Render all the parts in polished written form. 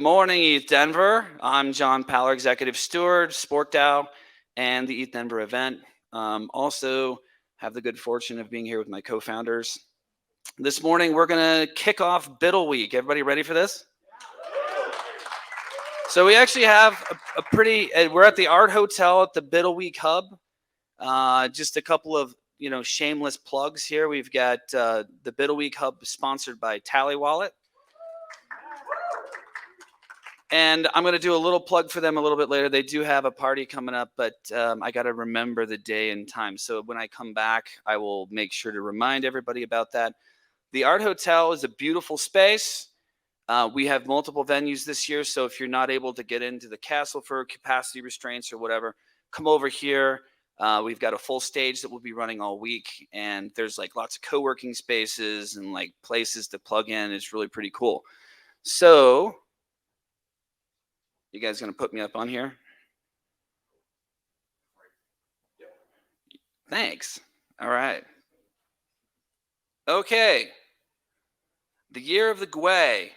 morning, ETHDenver. I'm John Power, Executive Steward, SportDAO, and the ETHDenver event. Also have the good fortune of being here with my co-founders. This morning, we're going to kick off BiddleWeek. Everybody ready for this? So we actually have a pretty, we're at the Art Hotel at the BiddleWeek Hub. Just a couple of, shameless plugs here. We've got the BiddleWeek Hub sponsored by Tally Wallet. And I'm going to do a little plug for them a little bit later. They do have a party coming up, but I got to remember the day and time. So when I come back, I will make sure to remind everybody about that. The Art Hotel is a beautiful space. We have multiple venues this year. So if you're not able to get into the castle for capacity restraints or whatever, come over here. We've got a full stage that we'll be running all week. And there's like lots of co-working spaces and like places to plug in. It's really pretty cool. So you guys going to put me up on here? Thanks. All right. Okay. The year of the Gwei.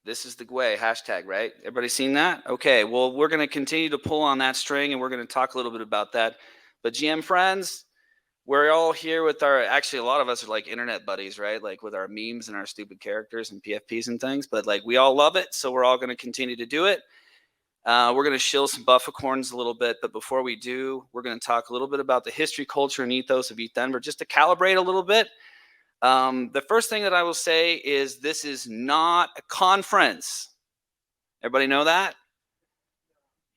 This is the Gwei hashtag, right? Everybody seen that? Okay. Well, we're going to continue to pull on that string, and we're going to talk a little bit about that. But GM friends, we're all here with actually a lot of us are like internet buddies, right? Like with our memes and our stupid characters and PFPs and things, but like we all love it. So we're all going to continue to do it. We're going to shill some bufficorns a little bit, but before we do, we're going to talk a little bit about the history, culture, and ethos of ETHDenver, just to calibrate a little bit. The first thing that I will say is this is not a conference. Everybody know that?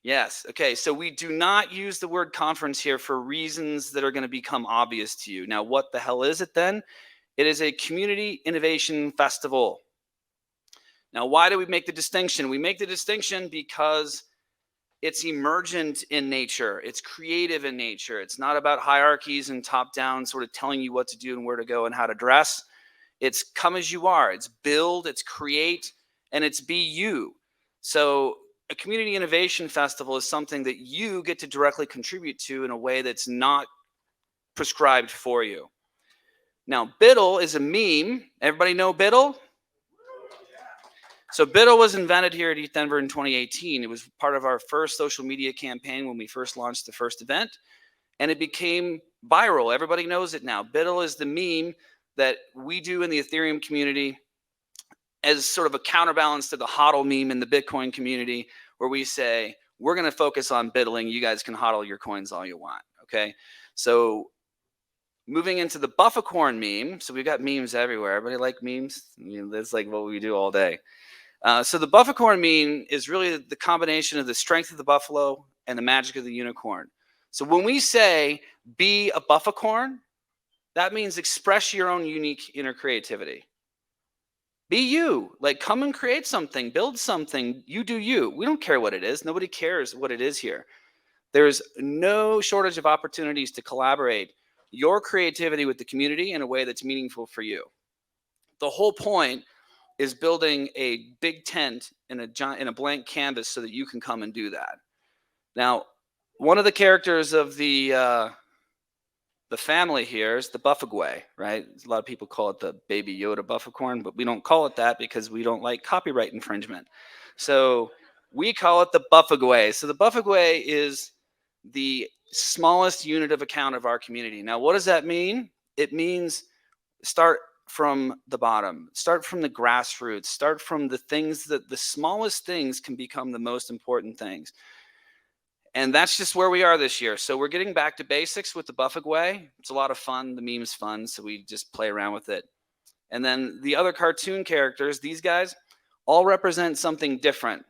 Yes. Okay. So we do not use the word conference here for reasons that are going to become obvious to you. Now, what the hell is it then? It is a community innovation festival. Now, why do we make the distinction? We make the distinction because it's emergent in nature. It's creative in nature. It's not about hierarchies and top-down sort of telling you what to do and where to go and how to dress. It's come as you are. It's build, it's create, and it's be you. So a community innovation festival is something that you get to directly contribute to in a way that's not prescribed for you. Now, Biddle is a meme. Everybody know Biddle? So Biddle was invented here at ETHDenver in 2018. It was part of our first social media campaign when we first launched the first event, and it became viral. Everybody knows it now. Biddle is the meme that we do in the Ethereum community as sort of a counterbalance to the hodl meme in the Bitcoin community, where we say, we're going to focus on biddling. You guys can hodl your coins all you want. Okay. So moving into the bufficorn meme. So we've got memes everywhere. Everybody like memes? That's like what we do all day. So the bufficorn meme is really the combination of the strength of the buffalo and the magic of the unicorn. So when we say be a bufficorn, that means express your own unique inner creativity. Be you. Like, come and create something, build something. You do you. We don't care what it is. Nobody cares what it is here. There's no shortage of opportunities to collaborate your creativity with the community in a way that's meaningful for you. The whole point is building a big tent in a blank canvas so that you can come and do that. Now, one of the characters of the family here is the Buffagway, right? A lot of people call it the Baby Yoda Bufficorn, but we don't call it that because we don't like copyright infringement. So we call it the Buffagway. So the Buffagway is the smallest unit of account of our community. Now, what does that mean? It means start from the bottom, start from the grassroots, start from the things that the smallest things can become the most important things. And that's just where we are this year. So we're getting back to basics with the Buffagway. It's a lot of fun. The meme's fun, so we just play around with it. And then the other cartoon characters, these guys, all represent something different.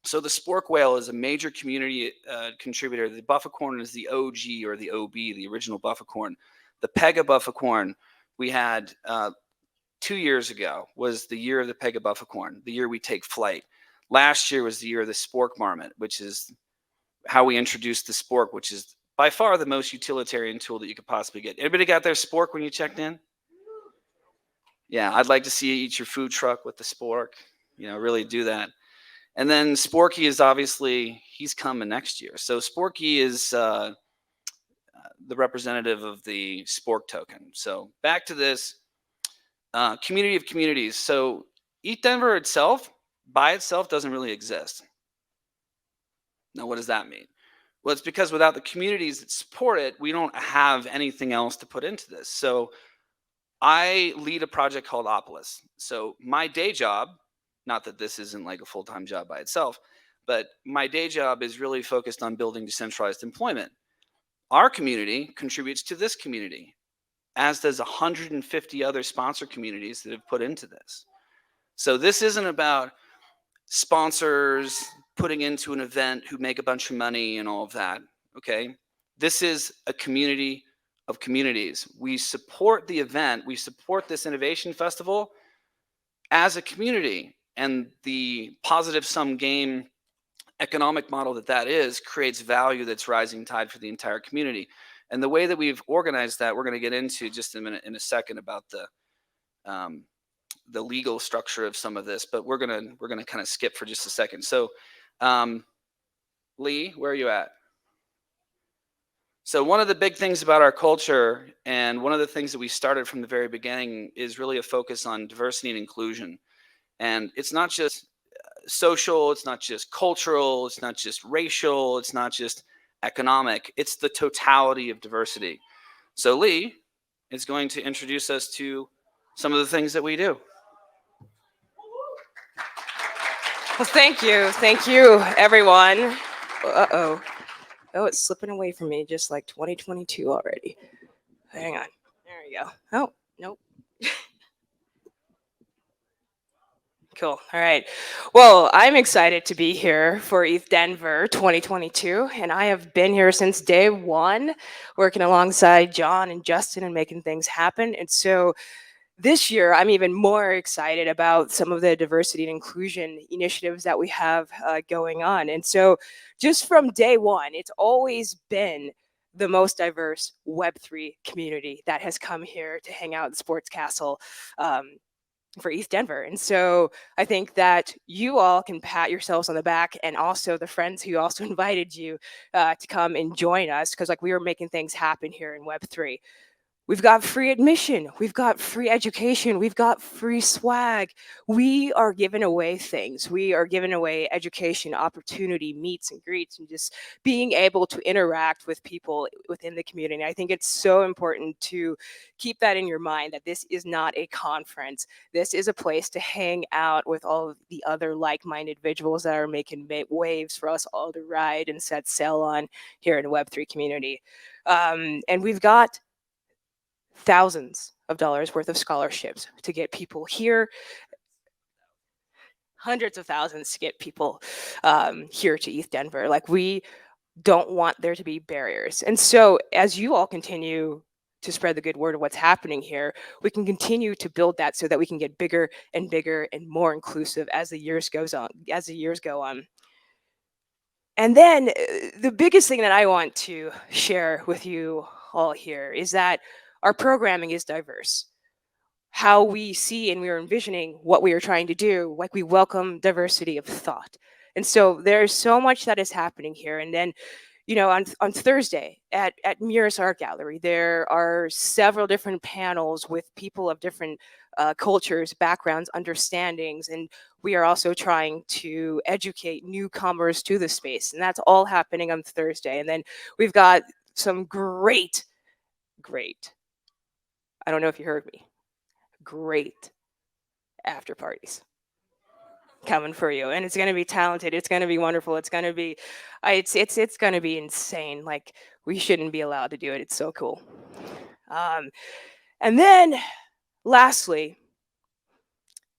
So the Spork Whale is a major community contributor. The Bufficorn is the OG or the OB, the original Bufficorn. The Pega Bufficorn we had 2 years ago was the year of the Pega Bufficorn, the year we take flight. Last year was the year of the Spork Marmot, which is how we introduced the Spork, which is by far the most utilitarian tool that you could possibly get. Anybody got their Spork when you checked in? Yeah, I'd like to see you eat your food truck with the Spork, really do that. And then Sporky is obviously, he's coming next year. So Sporky is the representative of the Spork token. So back to this community of communities. So ETHDenver itself by itself doesn't really exist. Now, what does that mean? Well, it's because without the communities that support it, we don't have anything else to put into this. So I lead a project called Opolis. So my day job, not that this isn't like a full-time job by itself, but my day job is really focused on building decentralized employment. Our community contributes to this community, as does 150 other sponsor communities that have put into this. So this isn't about sponsors putting into an event who make a bunch of money and all of that. Okay, this is a community of communities. We support the event, we support this innovation festival as a community, and the positive sum game economic model that is creates value that's rising tide for the entire community. And the way that we've organized that, we're going to get into just in a second about the legal structure of some of this, but we're gonna kind of skip for just a second. So, Lee, where are you at? So one of the big things about our culture, and one of the things that we started from the very beginning, is really a focus on diversity and inclusion. And it's not just social, it's not just cultural, it's not just racial, it's not just economic, it's the totality of diversity. So Lee is going to introduce us to some of the things that we do. Well, thank you, everyone. Uh-oh. Oh, it's slipping away from me, just like 2022 already. Hang on. There we go. Oh, nope. Cool. All right. Well, I'm excited to be here for ETHDenver 2022, and I have been here since day one, working alongside John and Justin and making things happen. And so this year, I'm even more excited about some of the diversity and inclusion initiatives that we have going on. And so just from day one, it's always been the most diverse Web3 community that has come here to hang out at the Sports Castle for ETHDenver. And so I think that you all can pat yourselves on the back, and also the friends who also invited you to come and join us, because like we were making things happen here in Web3. We've got free admission, we've got free education, we've got free swag. We are giving away things. We are giving away education, opportunity, meets and greets, and just being able to interact with people within the community. I think it's so important to keep that in your mind, that this is not a conference. This is a place to hang out with all of the other like-minded individuals that are making waves for us all to ride and set sail on here in the Web3 community. And we've got thousands of dollars worth of scholarships to get people here, hundreds of thousands to get people here to ETHDenver. Like, we don't want there to be barriers. And so as you all continue to spread the good word of what's happening here, we can continue to build that so that we can get bigger and more inclusive as the years go on. And then the biggest thing that I want to share with you all here is that our programming is diverse. How we see and we are envisioning what we are trying to do, like we welcome diversity of thought. And so there's so much that is happening here. And then, you know, on Thursday at Muris Art Gallery, there are several different panels with people of different cultures, backgrounds, understandings. And we are also trying to educate newcomers to the space. And that's all happening on Thursday. And then we've got some great, I don't know if you heard me, great after parties coming for you, and it's going to be talented, it's going to be wonderful, it's going to be it's going to be insane. Like, we shouldn't be allowed to do it. It's so cool. And then lastly,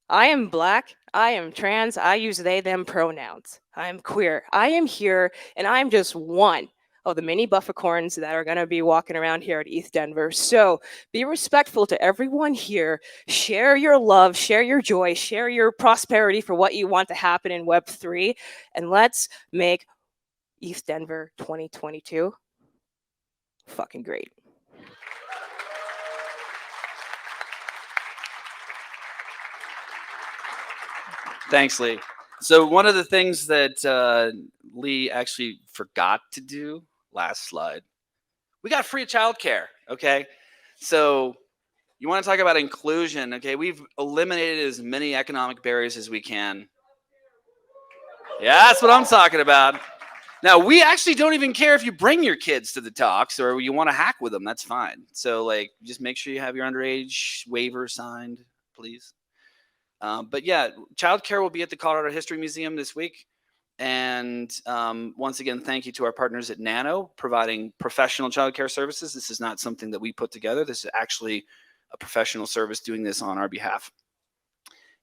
I am Black, I am trans, I use they them pronouns, I'm queer, I am here, and I'm just one of the many bufficorns that are going to be walking around here at ETHDenver. So be respectful to everyone here. Share your love, share your joy, share your prosperity for what you want to happen in Web3. And let's make ETHDenver 2022 fucking great. Thanks, Lee. So one of the things that Lee actually forgot to do, last slide, we got free childcare. Okay, so you want to talk about inclusion? Okay, we've eliminated as many economic barriers as we can. Yeah, that's what I'm talking about. Now, we actually don't even care if you bring your kids to the talks or you want to hack with them. That's fine. So, like, just make sure you have your underage waiver signed, please. But yeah, childcare will be at the Colorado History Museum this week. And once again, thank you to our partners at Nano, providing professional childcare services. This is not something that we put together. This is actually a professional service doing this on our behalf.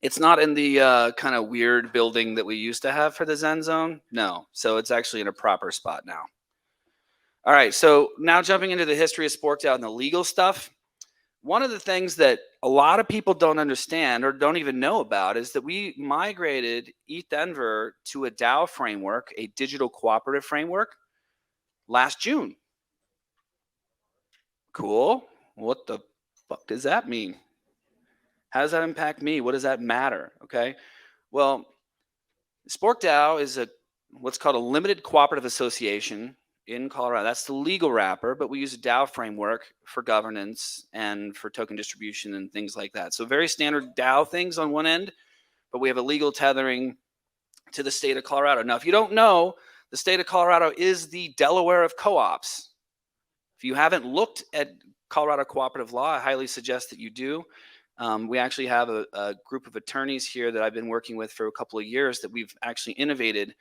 It's not in the kind of weird building that we used to have for the Zen Zone. No. So it's actually in a proper spot now. All right. So now jumping into the history of SporkDAO and the legal stuff. One of the things that a lot of people don't understand or don't even know about is that we migrated ETHDenver to a DAO framework, a digital cooperative framework, last June. Cool. What the fuck does that mean? How does that impact me? What does that matter? Okay. Well, SporkDAO is what's called a limited cooperative association in Colorado. That's the legal wrapper, but we use a DAO framework for governance and for token distribution and things like that. So very standard DAO things on one end, but we have a legal tethering to the state of Colorado. Now, if you don't know, the state of Colorado is the Delaware of co-ops. If you haven't looked at Colorado cooperative law, I highly suggest that you do. We actually have a group of attorneys here that I've been working with for a couple of years that we've actually innovated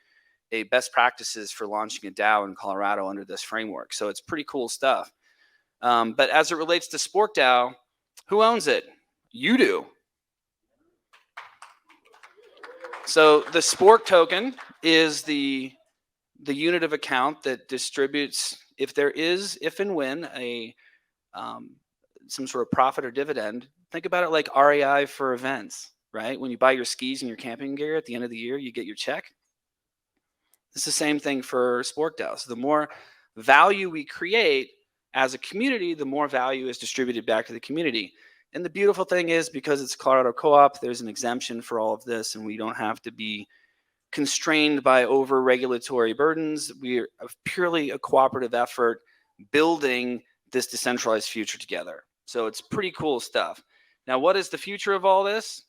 a best practices for launching a DAO in Colorado under this framework. So it's pretty cool stuff. But as it relates to SporkDAO, who owns it? You do. So the Spork token is the unit of account that distributes, if and when some sort of profit or dividend. Think about it like REI for events, right? When you buy your skis and your camping gear at the end of the year, you get your check. It's the same thing for SporkDAO. So the more value we create as a community, the more value is distributed back to the community. And the beautiful thing is, because it's Colorado Co-op, there's an exemption for all of this, and we don't have to be constrained by over-regulatory burdens. We are purely a cooperative effort building this decentralized future together. So it's pretty cool stuff. Now, what is the future of all this?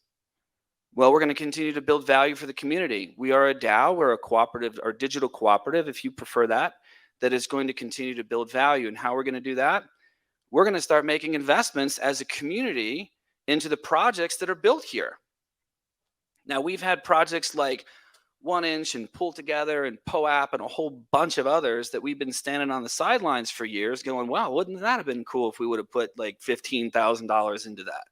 Well, we're going to continue to build value for the community. We are a DAO, we're a cooperative or digital cooperative, if you prefer that is going to continue to build value. And how we're going to do that? We're going to start making investments as a community into the projects that are built here. Now, we've had projects like 1inch and Pull Together and POAP and a whole bunch of others that we've been standing on the sidelines for years going, wow, wouldn't that have been cool if we would have put like $15,000 into that?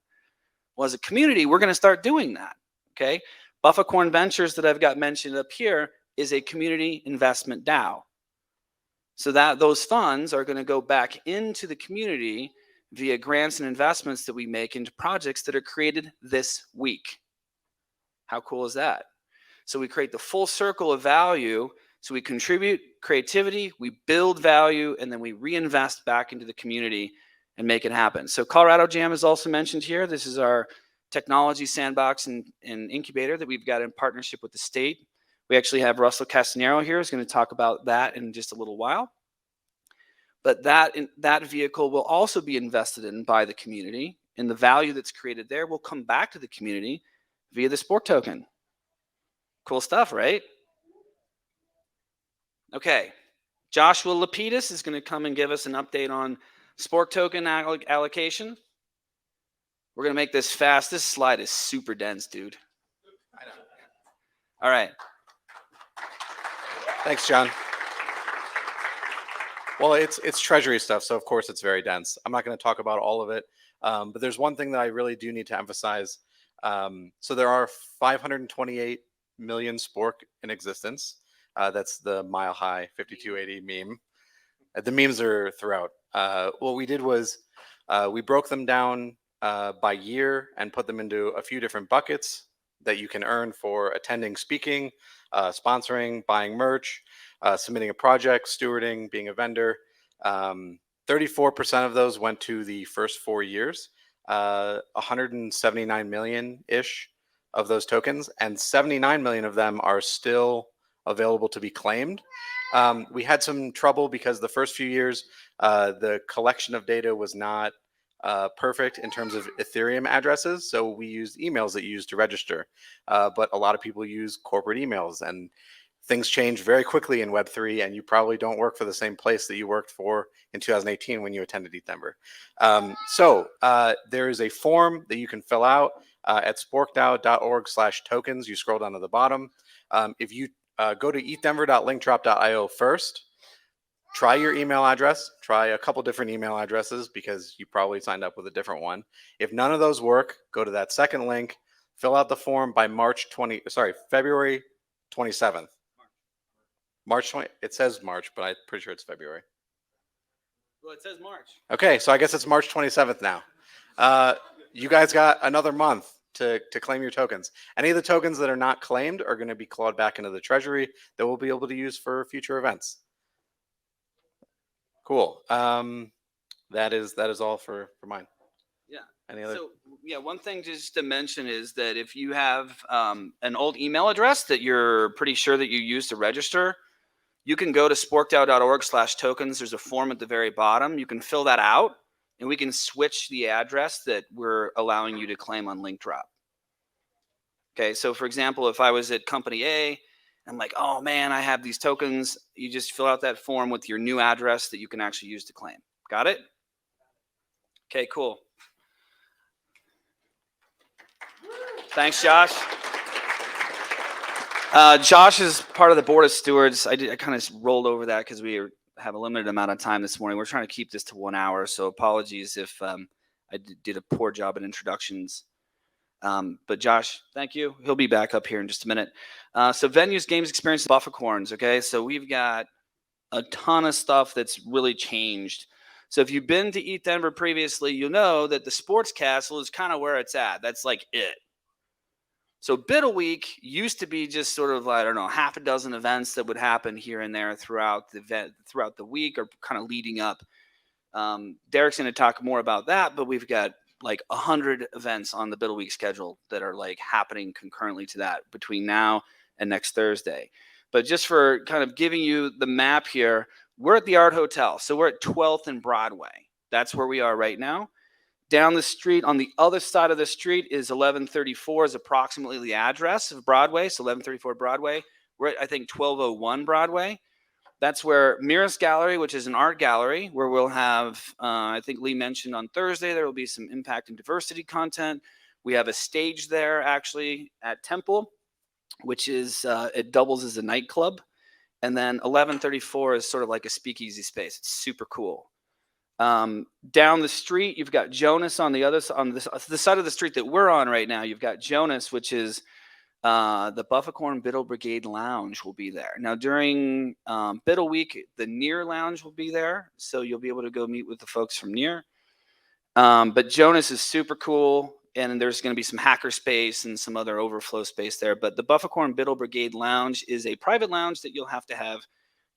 Well, as a community, we're going to start doing that. Okay. Buffacorn Ventures that I've got mentioned up here is a community investment DAO. So that those funds are going to go back into the community via grants and investments that we make into projects that are created this week. How cool is that? So we create the full circle of value. So we contribute creativity, we build value, and then we reinvest back into the community and make it happen. So Colorado Jam is also mentioned here. This is our technology sandbox and incubator that we've got in partnership with the state. We actually have Russell Castanero here who's going to talk about that in just a little while. But that vehicle will also be invested in by the community, and the value that's created there will come back to the community via the Spork token. Cool stuff, right? Okay, Joshua Lapidus is going to come and give us an update on Spork token allocation. We're going to make this fast. This slide is super dense, dude. I know. All right. Thanks, John. Well, it's treasury stuff, so of course it's very dense. I'm not going to talk about all of it, but there's one thing that I really do need to emphasize. So there are 528 million Spork in existence. That's the Mile High 5280 meme. The memes are throughout. What we did was we broke them down by year and put them into a few different buckets that you can earn for attending speaking, sponsoring, buying merch, submitting a project, stewarding, being a vendor. 34% of those went to the first 4 years, 179 million-ish of those tokens, and 79 million of them are still available to be claimed. We had some trouble because the first few years, the collection of data was not perfect in terms of Ethereum addresses. So we used emails that you use to register. But a lot of people use corporate emails, and things change very quickly in Web3, and you probably don't work for the same place that you worked for in 2018 when you attended ETHDenver. There is a form that you can fill out at sporkdao.org/tokens. You scroll down to the bottom. If you go to ethdenver.linkdrop.io first, try your email address, try a couple different email addresses because you probably signed up with a different one. If none of those work, go to that second link, fill out the form by February 27th. March 20, it says March, but I'm pretty sure it's February. Well, it says March. Okay, so I guess it's March 27th now. You guys got another month to claim your tokens. Any of the tokens that are not claimed are going to be clawed back into the treasury that we'll be able to use for future events. Cool. That is all for mine. Yeah. Any other? So yeah, one thing just to mention is that if you have an old email address that you're pretty sure that you use to register, you can go to sporkdao.org/tokens. There's a form at the very bottom. You can fill that out, and we can switch the address that we're allowing you to claim on LinkDrop. Okay, so for example, if I was at company A, I'm like, oh man, I have these tokens. You just fill out that form with your new address that you can actually use to claim. Got it? Okay, cool. Thanks, Josh. Josh is part of the board of stewards. I kind of rolled over that because we have a limited amount of time this morning. We're trying to keep this to 1 hour, so apologies if I did a poor job at introductions. But Josh, thank you. He'll be back up here in just a minute. So venues, games, experiences, Bufficorns. Okay, so we've got a ton of stuff that's really changed. So if you've been to ETHDenver previously, you'll know that the Sports Castle is kind of where it's at. That's like it. So BiddleWeek used to be just sort of, I don't know, half a dozen events that would happen here and there throughout the week or kind of leading up. Derek's going to talk more about that, but we've got like 100 events on the BiddleWeek schedule that are like happening concurrently to that between now and next Thursday. But just for kind of giving you the map here, we're at the Art Hotel. So we're at 12th and Broadway. That's where we are right now. Down the street, on the other side of the street, is 1134 is approximately the address of Broadway. So 1134 Broadway. We're at, I think, 1201 Broadway. That's where Miras Gallery, which is an art gallery, where we'll have, I think Lee mentioned on Thursday, there will be some impact and diversity content. We have a stage there, actually, at Temple, which is, it doubles as a nightclub. And then 1134 is sort of like a speakeasy space. It's super cool. Down the street, you've got Jonas on the other on the side of the street that we're on right now. You've got Jonas, which is the Bufficorn Biddle Brigade Lounge will be there. Now during Biddle Week, the Near Lounge will be there, so you'll be able to go meet with the folks from Near. But Jonas is super cool, and there's going to be some hacker space and some other overflow space there. But the Bufficorn Biddle Brigade Lounge is a private lounge that you'll have to have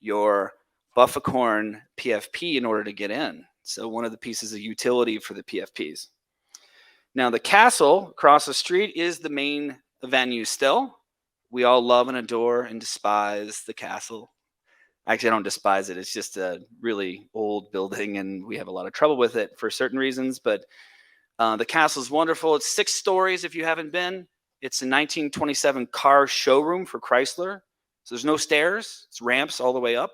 your Bufficorn PFP in order to get in. So one of the pieces of utility for the PFPs. Now the castle across the street is the main venue still. We all love and adore and despise the castle. Actually, I don't despise it. It's just a really old building and we have a lot of trouble with it for certain reasons. But the castle is wonderful. It's 6 stories if you haven't been. It's a 1927 car showroom for Chrysler. So there's no stairs. It's ramps all the way up.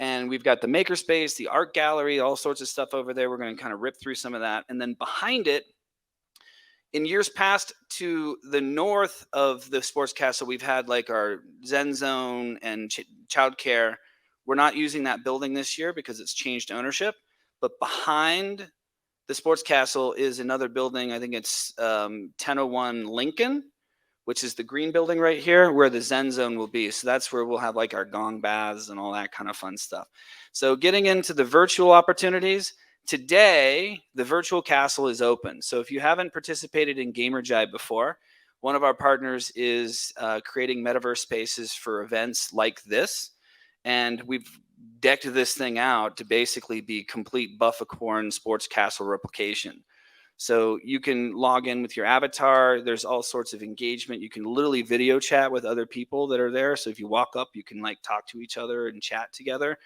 And we've got the makerspace, the art gallery, all sorts of stuff over there. We're going to kind of rip through some of that. And then behind it, in years past, to the north of the Sports Castle, we've had like our Zen Zone and childcare. We're not using that building this year because it's changed ownership. But behind the Sports Castle is another building. I think it's 1001 Lincoln, which is the green building right here where the Zen Zone will be. So that's where we'll have like our gong baths and all that kind of fun stuff. So getting into the virtual opportunities, today the virtual castle is open. So if you haven't participated in Gamer Jive before, one of our partners is creating metaverse spaces for events like this. And we've decked this thing out to basically be complete Bufficorn Sports Castle replication. So you can log in with your avatar. There's all sorts of engagement. You can literally video chat with other people that are there. So if you walk up, you can like talk to each other and chat together.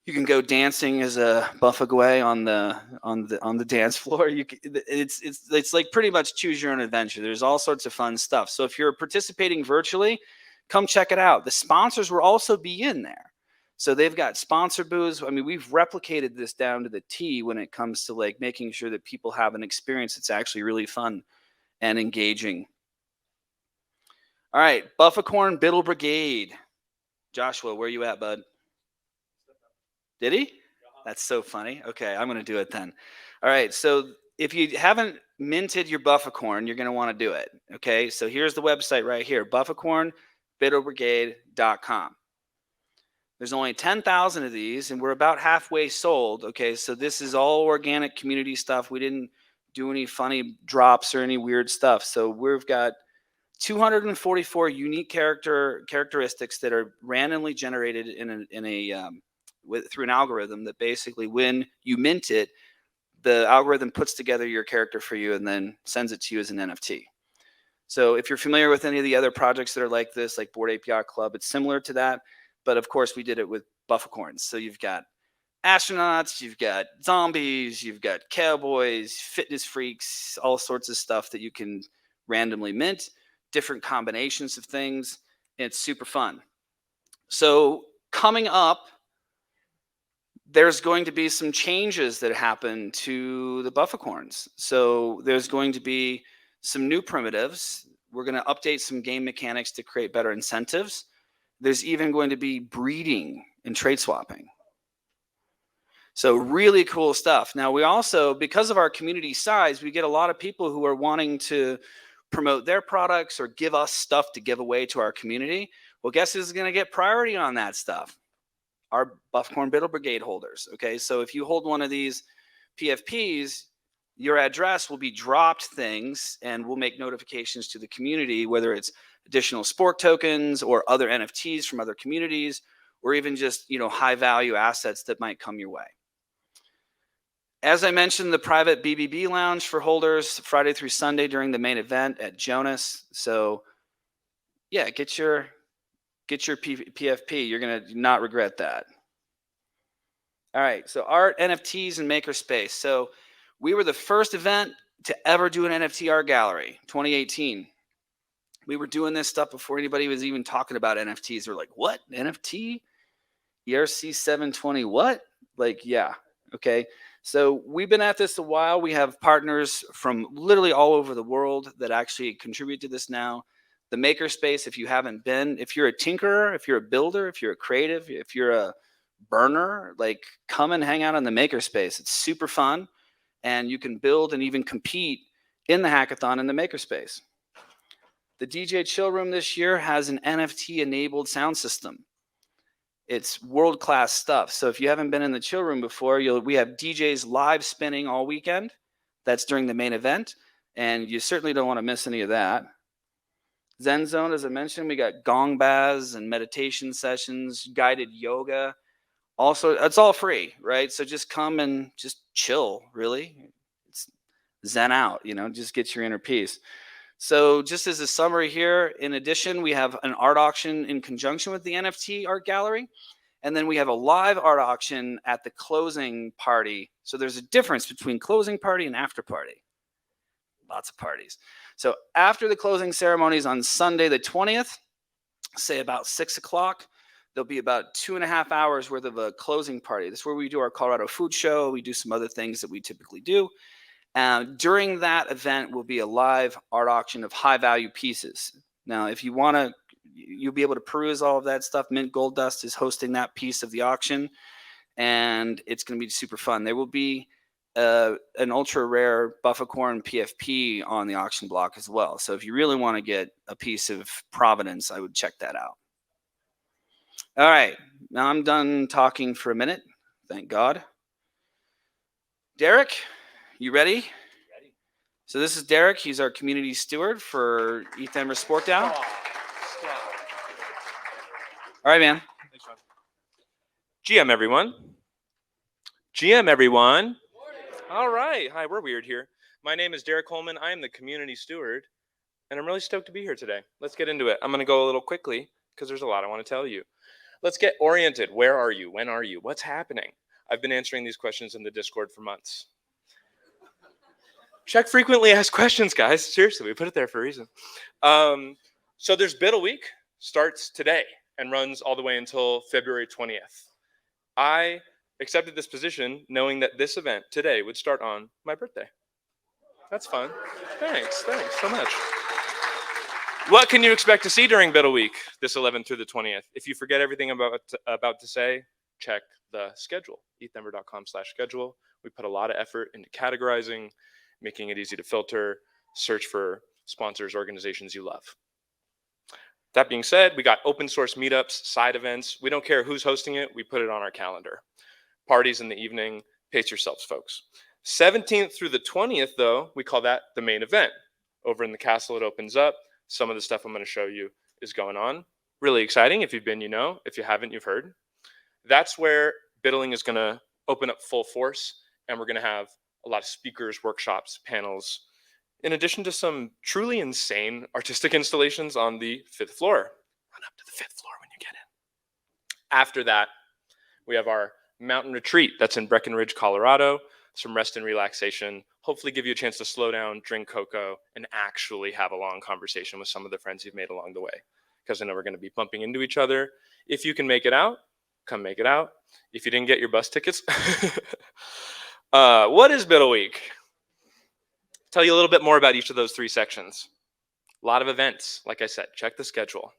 You can go dancing as a Buffigue on the dance floor. It's like pretty much choose your own adventure. There's all sorts of fun stuff. So if you're participating virtually, come check it out. The sponsors will also be in there. So they've got sponsor booths. I mean, we've replicated this down to the T when it comes to like making sure that people have an experience that's actually really fun and engaging. All right, Bufficorn Biddle Brigade. Joshua, where you at, bud? Did he? That's so funny. Okay, I'm going to do it then. All right, so if you haven't minted your Bufficorn, you're going to want to do it. Okay, so here's the website right here, bufficornbiddlebrigade.com. There's only 10,000 of these, and we're about halfway sold. Okay, so this is all organic community stuff. We didn't do any funny drops or any weird stuff. So we've got 244 unique characteristics that are randomly generated through an algorithm that basically, when you mint it, the algorithm puts together your character for you and then sends it to you as an NFT. So if you're familiar with any of the other projects that are like this, like Bored Ape Yacht Club, it's similar to that. But of course, we did it with Bufficorns. So you've got astronauts, you've got zombies, you've got cowboys, fitness freaks, all sorts of stuff that you can randomly mint, different combinations of things. And it's super fun. So coming up, there's going to be some changes that happen to the Bufficorns. So there's going to be some new primitives. We're going to update some game mechanics to create better incentives. There's even going to be breeding and trade swapping. So really cool stuff. Now we also, because of our community size, we get a lot of people who are wanting to promote their products or give us stuff to give away to our community. Well, guess who's going to get priority on that stuff? Our Bufficorn Biddle Brigade holders. Okay, so if you hold one of these PFPs, your address will be dropped things, and we'll make notifications to the community, whether it's additional sport tokens or other NFTs from other communities, or even just, you know, high value assets that might come your way. As I mentioned, the private BBB lounge for holders Friday through Sunday during the main event at Jonas. So yeah, get your PFP. You're going to not regret that. All right, so art, NFTs, and makerspace. So we were the first event to ever do an NFT art gallery, 2018. We were doing this stuff before anybody was even talking about NFTs. We're like, what? NFT? ERC 720, what? Like, yeah, okay. So we've been at this a while. We have partners from literally all over the world that actually contribute to this now. The makerspace, if you haven't been, if you're a tinkerer, if you're a builder, if you're a creative, if you're a burner, like come and hang out on the makerspace. It's super fun, and you can build and even compete in the hackathon in the makerspace. The DJ Chill Room this year has an NFT-enabled sound system. It's world-class stuff. So if you haven't been in the Chill Room before, we have DJs live spinning all weekend. That's during the main event, and you certainly don't want to miss any of that. Zen Zone, as I mentioned, we got gong baths and meditation sessions, guided yoga. Also, it's all free, right? So just come and just chill, really. It's zen out, you know, just get your inner peace. So just as a summary here, in addition, we have an art auction in conjunction with the NFT art gallery. And then we have a live art auction at the closing party. So there's a difference between closing party and after party. Lots of parties. So after the closing ceremonies on Sunday the 20th, say about 6 o'clock, there'll be about 2.5 hours worth of a closing party. This is where we do our Colorado food show. We do some other things that we typically do. During that event will be a live art auction of high value pieces. Now, if you want to, you'll be able to peruse all of that stuff. Mint Gold Dust is hosting that piece of the auction, and it's going to be super fun. There will be an ultra rare Bufficorn PFP on the auction block as well. So if you really want to get a piece of Providence, I would check that out. All right, now I'm done talking for a minute. Thank God. Derek, you ready? Ready. So this is Derek. He's our community steward for ETHDenver Sport Down. All right, man. Thanks, John. GM, everyone. GM, everyone. All right. Hi, we're weird here. My name is Derek Holman. I am the community steward, and I'm really stoked to be here today. Let's get into it. I'm going to go a little quickly because there's a lot I want to tell you. Let's get oriented. Where are you? When are you? What's happening? I've been answering these questions in the Discord for months. Check frequently asked questions, guys. Seriously, we put it there for a reason. So there's BiddleWeek. starts today and runs all the way until February 20th. I accepted this position knowing that this event today would start on my birthday. That's fun. Thanks so much. What can you expect to see during BiddleWeek this 11th through the 20th? If you forget everything I'm about to say, check the schedule, ETHDenver.com/schedule. We put a lot of effort into categorizing, making it easy to filter, search for sponsors, organizations you love. That being said, we got open source meetups, side events. We don't care who's hosting it. We put it on our calendar. Parties in the evening. Pace yourselves, folks. 17th through the 20th, though, we call that the main event. Over in the castle, it opens up. Some of the stuff I'm going to show you is going on. Really exciting. If you've been, you know. If you haven't, you've heard. That's where Biddling is going to open up full force, and we're going to have a lot of speakers, workshops, panels, in addition to some truly insane artistic installations on the 5th floor. Run up to the 5th floor when you get in. After that, we have our mountain retreat that's in Breckenridge, Colorado. Some rest and relaxation, hopefully give you a chance to slow down, drink cocoa, and actually have a long conversation with some of the friends you've made along the way. Because I know we're going to be bumping into each other. If you can make it out, come make it out. If you didn't get your bus tickets, what is BiddleWeek? Tell you a little bit more about each of those 3 sections. A lot of events, like I said, check the schedule.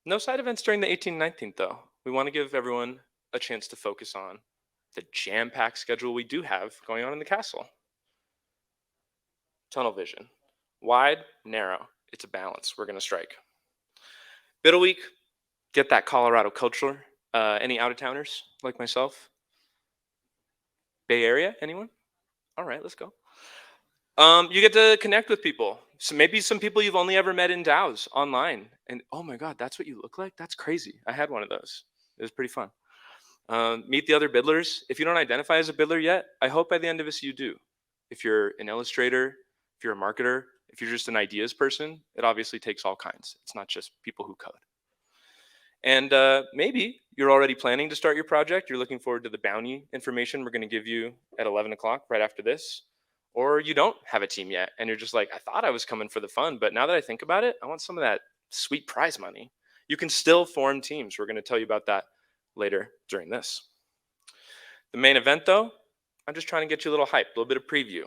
No side events during the 18th and 19th, though. We want to give everyone a chance to focus on the jam-packed schedule we do have going on in the castle. Tunnel vision. Wide, narrow. It's a balance we're going to strike. BiddleWeek, get that Colorado culture. Any out-of-towners like myself? Bay Area, anyone? All right, let's go. You get to connect with people. So maybe some people you've only ever met in DAOs online. And oh my God, that's what you look like? That's crazy. I had one of those. It was pretty fun. Meet the other biddlers. If you don't identify as a biddler yet, I hope by the end of this you do. If you're an illustrator, if you're a marketer, if you're just an ideas person, it obviously takes all kinds. It's not just people who code. And maybe you're already planning to start your project. You're looking forward to the bounty information we're going to give you at 11 o'clock right after this. Or you don't have a team yet, and you're just like, I thought I was coming for the fun, but now that I think about it, I want some of that sweet prize money. You can still form teams. We're going to tell you about that later during this. The main event, though, I'm just trying to get you a little hype, a little bit of preview.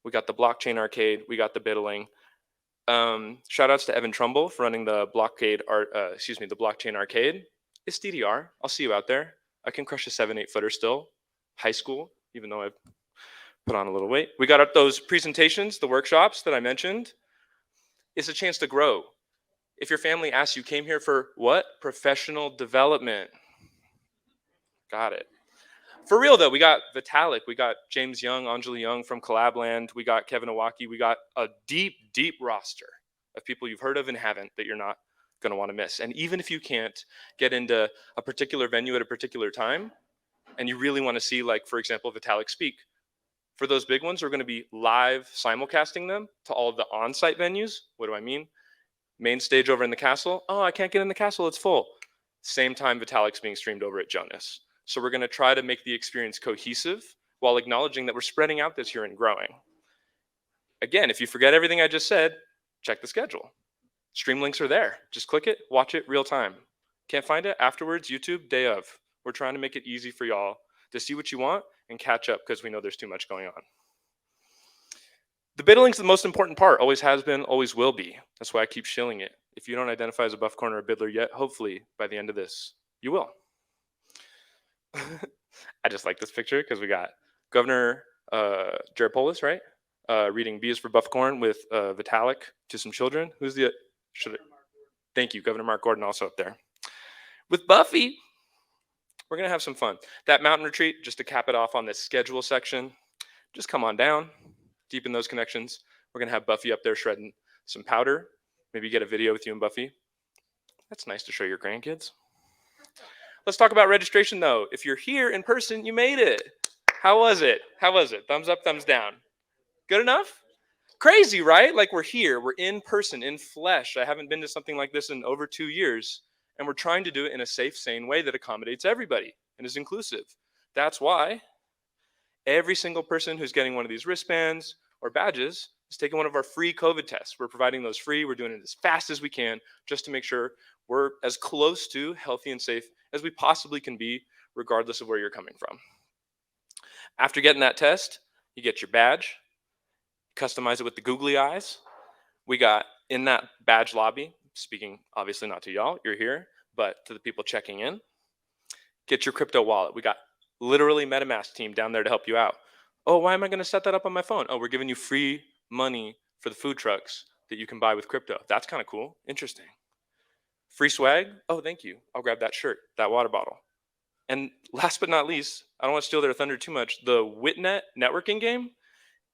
We got the blockchain arcade, we got the biddling. Shout outs to Evan Trumbull for running the the blockchain arcade. It's DDR. I'll see you out there. I can crush a 7-8 footer still. High school, even though I've put on a little weight. We got up those presentations, the workshops that I mentioned. It's a chance to grow. If your family asks you, came here for what? Professional development. Got it. For real though, we got Vitalik, we got James Young, Anjali Young from Collabland, we got Kevin Owaki, we got a deep, deep roster of people you've heard of and haven't that you're not going to want to miss. And even if you can't get into a particular venue at a particular time, and you really want to see, like, for example, Vitalik speak, for those big ones, we're going to be live simulcasting them to all of the on-site venues. What do I mean? Main stage over in the castle. Oh, I can't get in the castle, it's full. Same time Vitalik's being streamed over at Jonas. So we're going to try to make the experience cohesive while acknowledging that we're spreading out this year and growing. Again, if you forget everything I just said, check the schedule. Stream links are there. Just click it, watch it real time. Can't find it? Afterwards, YouTube, day of. We're trying to make it easy for y'all to see what you want and catch up because we know there's too much going on. The biddling's the most important part, always has been, always will be. That's why I keep shilling it. If you don't identify as a buff corner or biddler yet, hopefully by the end of this, you will. I just like this picture because we got Governor Jared Polis, right? Reading B is for Buff Corn with Vitalik to some children. Who's the, thank you, Governor Mark Gordon also up there. With Buffy, we're gonna have some fun. That mountain retreat, just to cap it off on this schedule section, just come on down, deepen those connections. We're gonna have Buffy up there shredding some powder. Maybe get a video with you and Buffy. That's nice to show your grandkids. Let's talk about registration though. If you're here in person, you made it. How was it? How was it? Thumbs up, thumbs down. Good enough? Crazy, right? Like we're here, we're in person, in flesh. I haven't been to something like this in over 2 years. And we're trying to do it in a safe, sane way that accommodates everybody and is inclusive. That's why every single person who's getting one of these wristbands or badges is taking one of our free COVID tests. We're providing those free. We're doing it as fast as we can just to make sure we're as close to healthy and safe as we possibly can be, regardless of where you're coming from. After getting that test, you get your badge, customize it with the googly eyes. We got in that badge lobby, speaking obviously not to y'all, you're here, but to the people checking in, get your crypto wallet. We got literally MetaMask team down there to help you out. Oh, why am I going to set that up on my phone? Oh, we're giving you free money for the food trucks that you can buy with crypto. That's kind of cool. Interesting. Free swag? Oh, thank you. I'll grab that shirt, that water bottle. And last but not least, I don't want to steal their thunder too much, the Witnet networking game,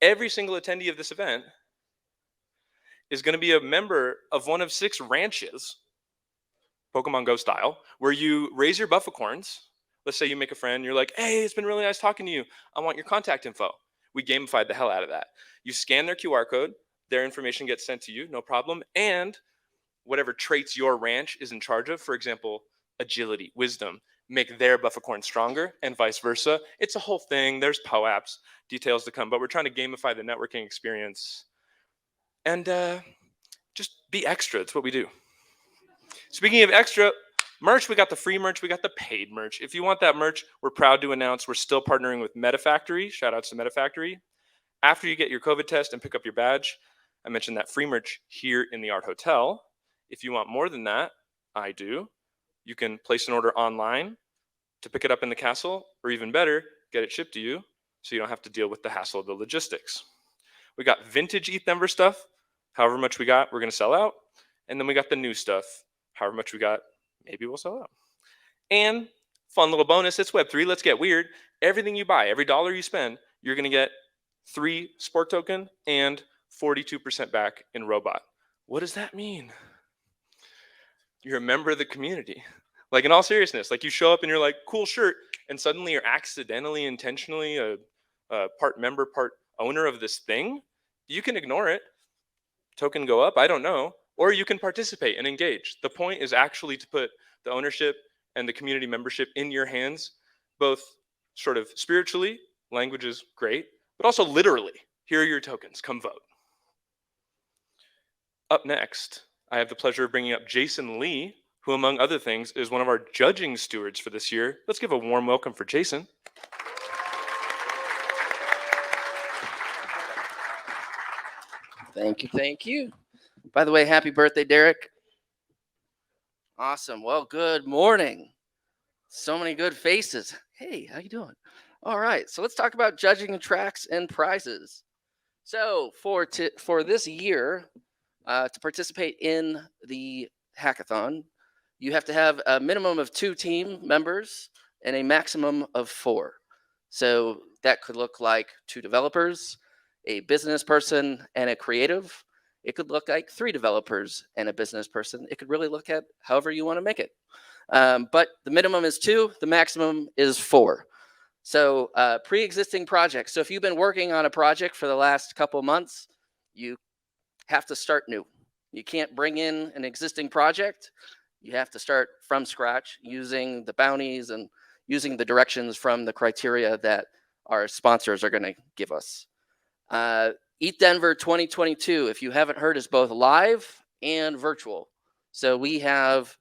every single attendee of this event is going to be a member of one of 6 ranches, Pokemon Go style, where you raise your buffacorns. Let's say you make a friend, you're like, hey, it's been really nice talking to you. I want your contact info. We gamified the hell out of that. You scan their QR code, their information gets sent to you, no problem. And whatever traits your ranch is in charge of, for example, agility, wisdom, make their buffacorn stronger and vice versa. It's a whole thing. There's POAPs, details to come, but we're trying to gamify the networking experience. And just be extra. It's what we do. Speaking of extra, merch, we got the free merch, we got the paid merch. If you want that merch, we're proud to announce we're still partnering with MetaFactory. Shout outs to MetaFactory. After you get your COVID test and pick up your badge, I mentioned that free merch here in the Art Hotel. If you want more than that, I do. You can place an order online to pick it up in the castle, or even better, get it shipped to you so you don't have to deal with the hassle of the logistics. We got vintage ETHDenver stuff. However much we got, we're going to sell out. And then we got the new stuff. However much we got, maybe we'll sell out. And fun little bonus, it's Web3. Let's get weird. Everything you buy, every dollar you spend, you're going to get 3 Spork token and 42% back in Robot. What does that mean? You're a member of the community. Like, in all seriousness, like you show up and you're like, cool shirt, and suddenly you're accidentally, intentionally a part member, part owner of this thing. You can ignore it. Token go up, I don't know. Or you can participate and engage. The point is actually to put the ownership and the community membership in your hands, both sort of spiritually, language is great, but also literally. Here are your tokens, come vote. Up next, I have the pleasure of bringing up Jason Lee, who among other things is one of our judging stewards for this year. Let's give a warm welcome for Jason. Thank you, thank you. By the way, happy birthday, Derek. Awesome. Well, good morning. So many good faces. Hey, how you doing? All right, so let's talk about judging tracks and prizes. So for this year, to participate in the hackathon, you have to have a minimum of 2 team members and a maximum of 4. So that could look like 2 developers, a business person, and a creative. It could look like 3 developers and a business person. It could really look at however you want to make it. But the minimum is 2, the maximum is 4. So pre-existing projects. So if you've been working on a project for the last couple months, you have to start new. You can't bring in an existing project. You have to start from scratch using the bounties and using the directions from the criteria that our sponsors are going to give us. ETHDenver 2022, if you haven't heard, is both live and virtual. So we have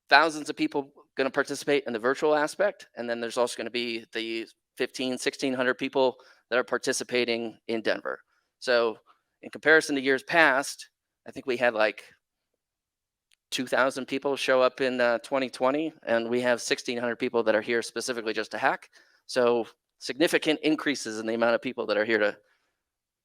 thousands of people going to participate in the virtual aspect. And then there's also going to be the 1,600 people that are participating in Denver. So in comparison to years past, I think we had like 2,000 people show up in 2020, and we have 1,600 people that are here specifically just to hack. So significant increases in the amount of people that are here to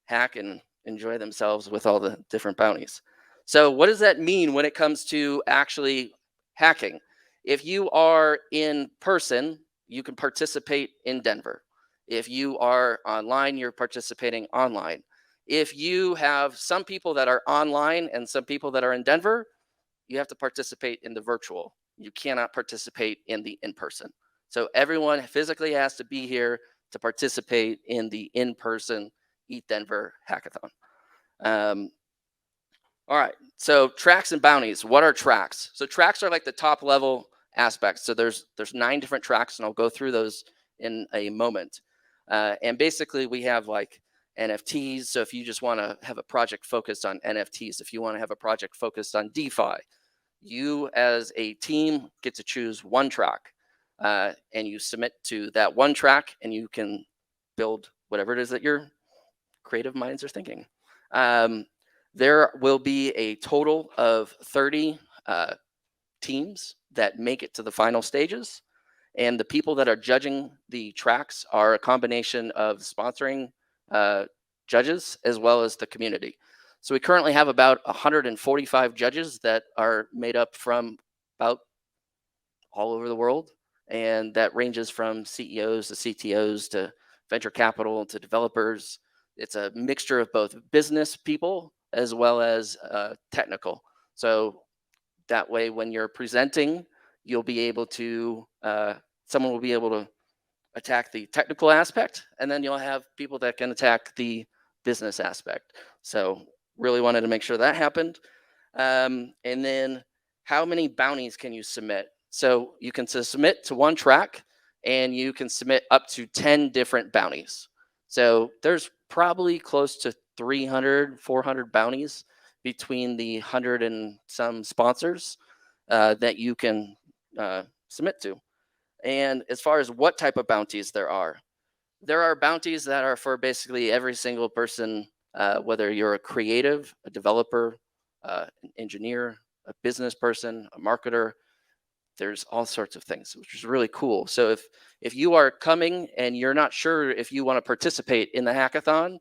hack and enjoy themselves with all the different bounties. So what does that mean when it comes to actually hacking? If you are in person, you can participate in Denver. If you are online, you're participating online. If you have some people that are online and some people that are in Denver, you have to participate in the virtual. You cannot participate in the in-person. So everyone physically has to be here to participate in the in-person ETHDenver Hackathon. All right, so tracks and bounties. What are tracks? So tracks are like the top level aspects. So there's 9 different tracks, and I'll go through those in a moment. And basically we have like NFTs. So if you just want to have a project focused on NFTs, if you want to have a project focused on DeFi, you as a team get to choose one track, and you submit to that one track, and you can build whatever it is that your creative minds are thinking. There will be a total of 30 teams that make it to the final stages. And the people that are judging the tracks are a combination of sponsoring judges as well as the community. So we currently have about 145 judges that are made up from about all over the world. And that ranges from CEOs to CTOs to venture capital to developers. It's a mixture of both business people as well as technical. So that way, when you're presenting, you'll be able to, someone will be able to attack the technical aspect, and then you'll have people that can attack the business aspect. So really wanted to make sure that happened. And then how many bounties can you submit? So you can submit to one track, and you can submit up to 10 different bounties. So there's probably close to 300, 400 bounties between the 100 and some sponsors that you can submit to. And as far as what type of bounties there are bounties that are for basically every single person, whether you're a creative, a developer, an engineer, a business person, a marketer. There's all sorts of things, which is really cool. So if you are coming and you're not sure if you want to participate in the hackathon,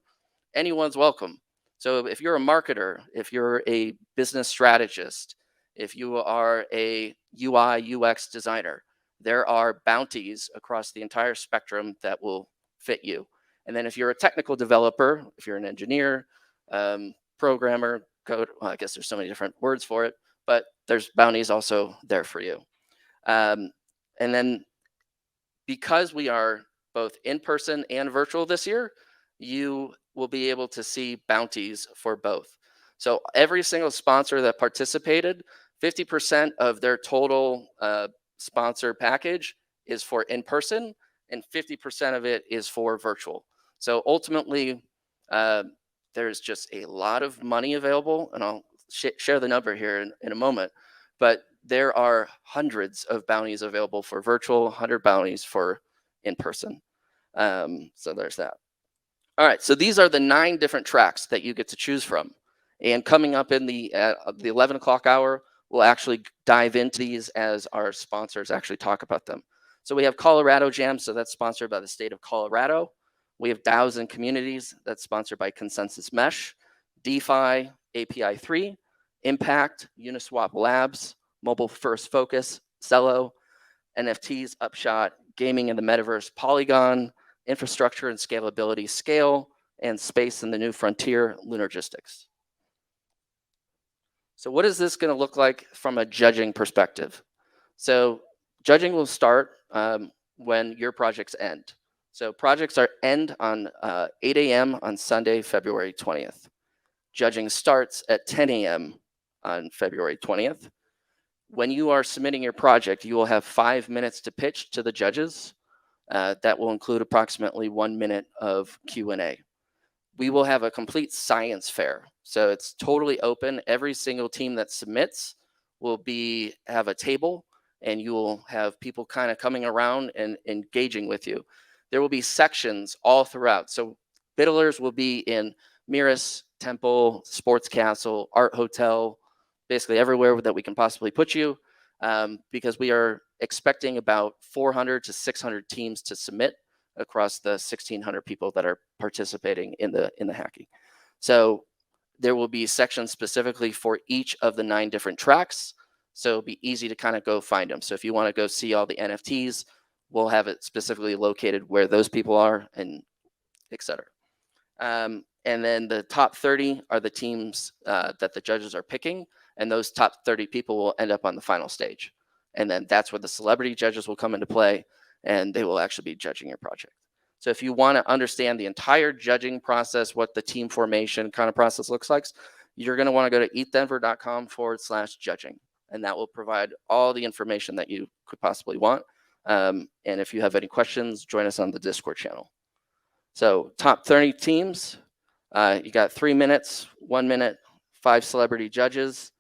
anyone's welcome. So if you're a marketer, if you're a business strategist, if you are a UI UX designer, there are bounties across the entire spectrum that will fit you. And then if you're a technical developer, if you're an engineer, programmer, code, well, I guess there's so many different words for it, but there's bounties also there for you. And then because we are both in person and virtual this year, you will be able to see bounties for both. So every single sponsor that participated, 50% of their total sponsor package is for in person, and 50% of it is for virtual. So ultimately, there's just a lot of money available, and I'll share the number here in a moment, but there are hundreds of bounties available for virtual, 100 bounties for in person. So there's that. All right, so these are the 9 different tracks that you get to choose from. And coming up in the 11 o'clock hour, we'll actually dive into these as our sponsors actually talk about them. So we have Colorado Jam, so that's sponsored by the state of Colorado. We have DAOs and Communities, that's sponsored by Consensus Mesh, DeFi, API 3, Impact, Uniswap Labs, Mobile First Focus, Cello, NFTs, Upshot, Gaming in the Metaverse, Polygon, Infrastructure and Scalability, Scale, and Space in the New Frontier, Lunargistics. So what is this going to look like from a judging perspective? So judging will start when your projects end. So projects end on 8 a.m. on Sunday, February 20th. Judging starts at 10 a.m. on February 20th. When you are submitting your project, you will have 5 minutes to pitch to the judges. That will include approximately 1 minute of Q&A. We will have a complete science fair. So it's totally open. Every single team that submits will have a table, and you will have people kind of coming around and engaging with you. There will be sections all throughout. So biddlers will be in Miras, Temple, Sports Castle, Art Hotel, basically everywhere that we can possibly put you, because we are expecting about 400 to 600 teams to submit across the 1,600 people that are participating in the hacking. So there will be sections specifically for each of the 9 different tracks. So it'll be easy to kind of go find them. So if you want to go see all the NFTs, we'll have it specifically located where those people are, and et cetera. And then the top 30 are the teams that the judges are picking, and those top 30 people will end up on the final stage. And then that's where the celebrity judges will come into play, and they will actually be judging your project. So if you want to understand the entire judging process, what the team formation kind of process looks like, you're going to want to go to ETHDenver.com/judging, and that will provide all the information that you could possibly want. And if you have any questions, join us on the Discord channel. So top 30 teams You got 3 minutes, 1 minute, 5 celebrity judges.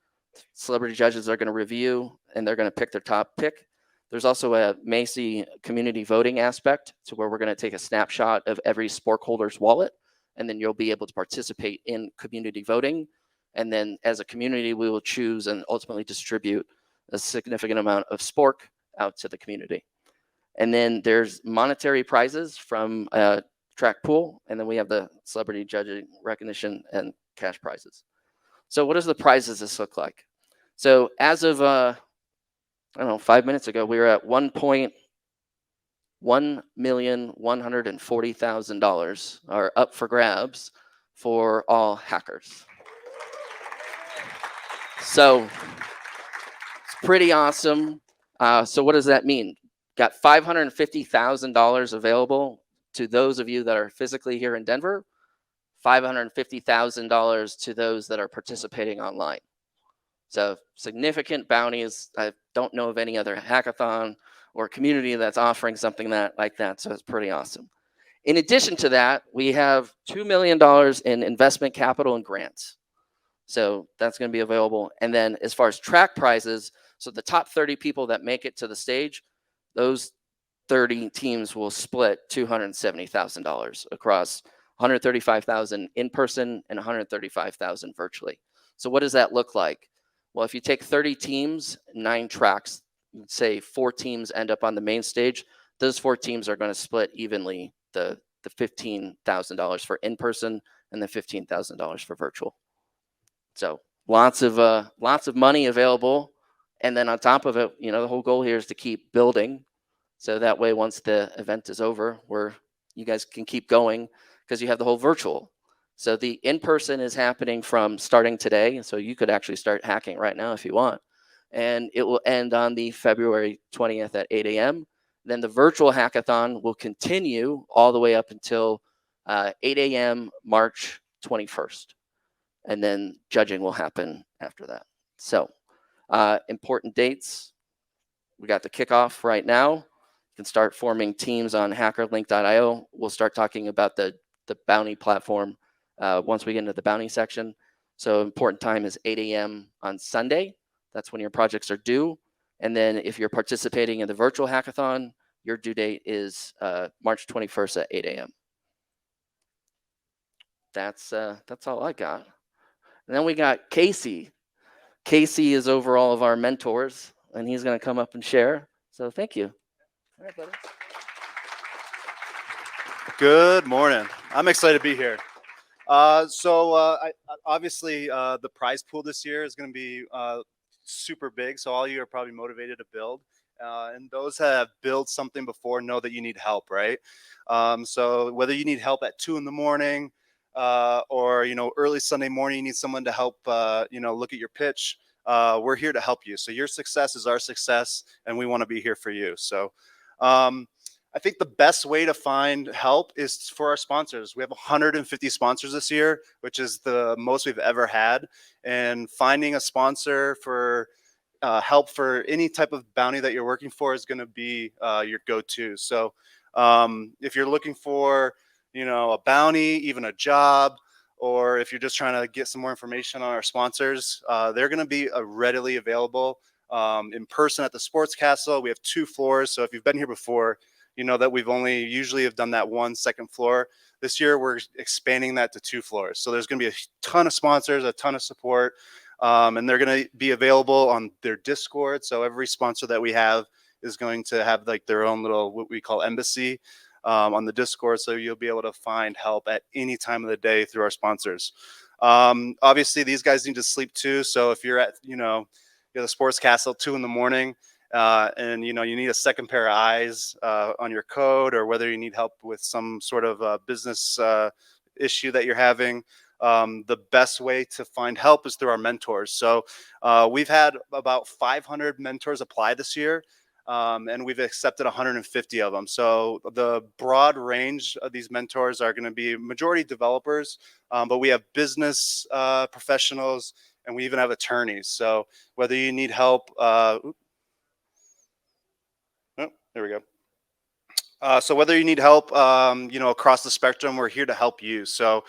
Celebrity judges are going to review and they're going to pick their top pick. There's also a Macy community voting aspect to where we're going to take a snapshot of every sport holder's wallet, and then you'll be able to participate in community voting. And then as a community, we will choose and ultimately distribute a significant amount of spork out to the community. And then there's monetary prizes from a track pool, and then we have the celebrity judging recognition and cash prizes. So what does the prizes this look like? So as of, I don't know, 5 minutes ago, we were at $1,140,000 are up for grabs for all hackers. So it's pretty awesome. So what does that mean? Got $550,000 available to those of you that are physically here in Denver, $550,000 to those that are participating online. So significant bounties. I don't know of any other hackathon or community that's offering something like that. So it's pretty awesome. In addition to that, we have $2 million in investment capital and grants. So that's going to be available. And then as far as track prizes, so the top 30 people that make it to the stage, those 30 teams will split $270,000 across $135,000 in person and $135,000 virtually. So what does that look like? Well, if you take 30 teams, 9 tracks, say 4 teams end up on the main stage, those 4 teams are going to split evenly the $15,000 for in person and the $15,000 for virtual. So lots of money available. And then on top of it, you know, the whole goal here is to keep building. So that way, once the event is over, you guys can keep going because you have the whole virtual. So the in-person is happening from starting today. So you could actually start hacking right now if you want. And it will end on the February 20th at 8 a.m. Then the virtual hackathon will continue all the way up until 8 a.m. March 21st. And then judging will happen after that. So important dates. We got the kickoff right now. You can start forming teams on hackerlink.io. We'll start talking about the bounty platform once we get into the bounty section. So important time is 8 a.m. on Sunday. That's when your projects are due. And then if you're participating in the virtual hackathon, your due date is March 21st at 8 a.m. That's all I got. And then we got Casey. Casey is over all of our mentors, and he's going to come up and share. So thank you. All right, buddy. Good morning. I'm excited to be here. Obviously, the prize pool this year is going to be super big. So all you are probably motivated to build. And those that have built something before know that you need help, right? So whether you need help at 2 in the morning or, you know, early Sunday morning, you need someone to help, you know, look at your pitch. We're here to help you. So your success is our success, and we want to be here for you. So I think the best way to find help is for our sponsors. We have 150 sponsors this year, which is the most we've ever had. And finding a sponsor for help for any type of bounty that you're working for is going to be your go-to. So if you're looking for, you know, a bounty, even a job, or if you're just trying to get some more information on our sponsors, they're going to be readily available in person at the Sports Castle. We have 2 floors. So if you've been here before, you know that we've only usually have done that 1 second floor. This year, we're expanding that to 2 floors. So there's going to be a ton of sponsors, a ton of support, and they're going to be available on their Discord. So every sponsor that we have is going to have like their own little, what we call embassy on the Discord. So you'll be able to find help at any time of the day through our sponsors. Obviously, these guys need to sleep too. So if you're at, you know, you're the Sports Castle 2 in the morning, and you know you need a second pair of eyes on your code, or whether you need help with some sort of business issue that you're having, the best way to find help is through our mentors. So we've had about 500 mentors apply this year, and we've accepted 150 of them. So the broad range of these mentors are going to be majority developers, but we have business professionals, and we even have attorneys. So whether you need help, there we go. So whether you need help, across the spectrum, we're here to help you. So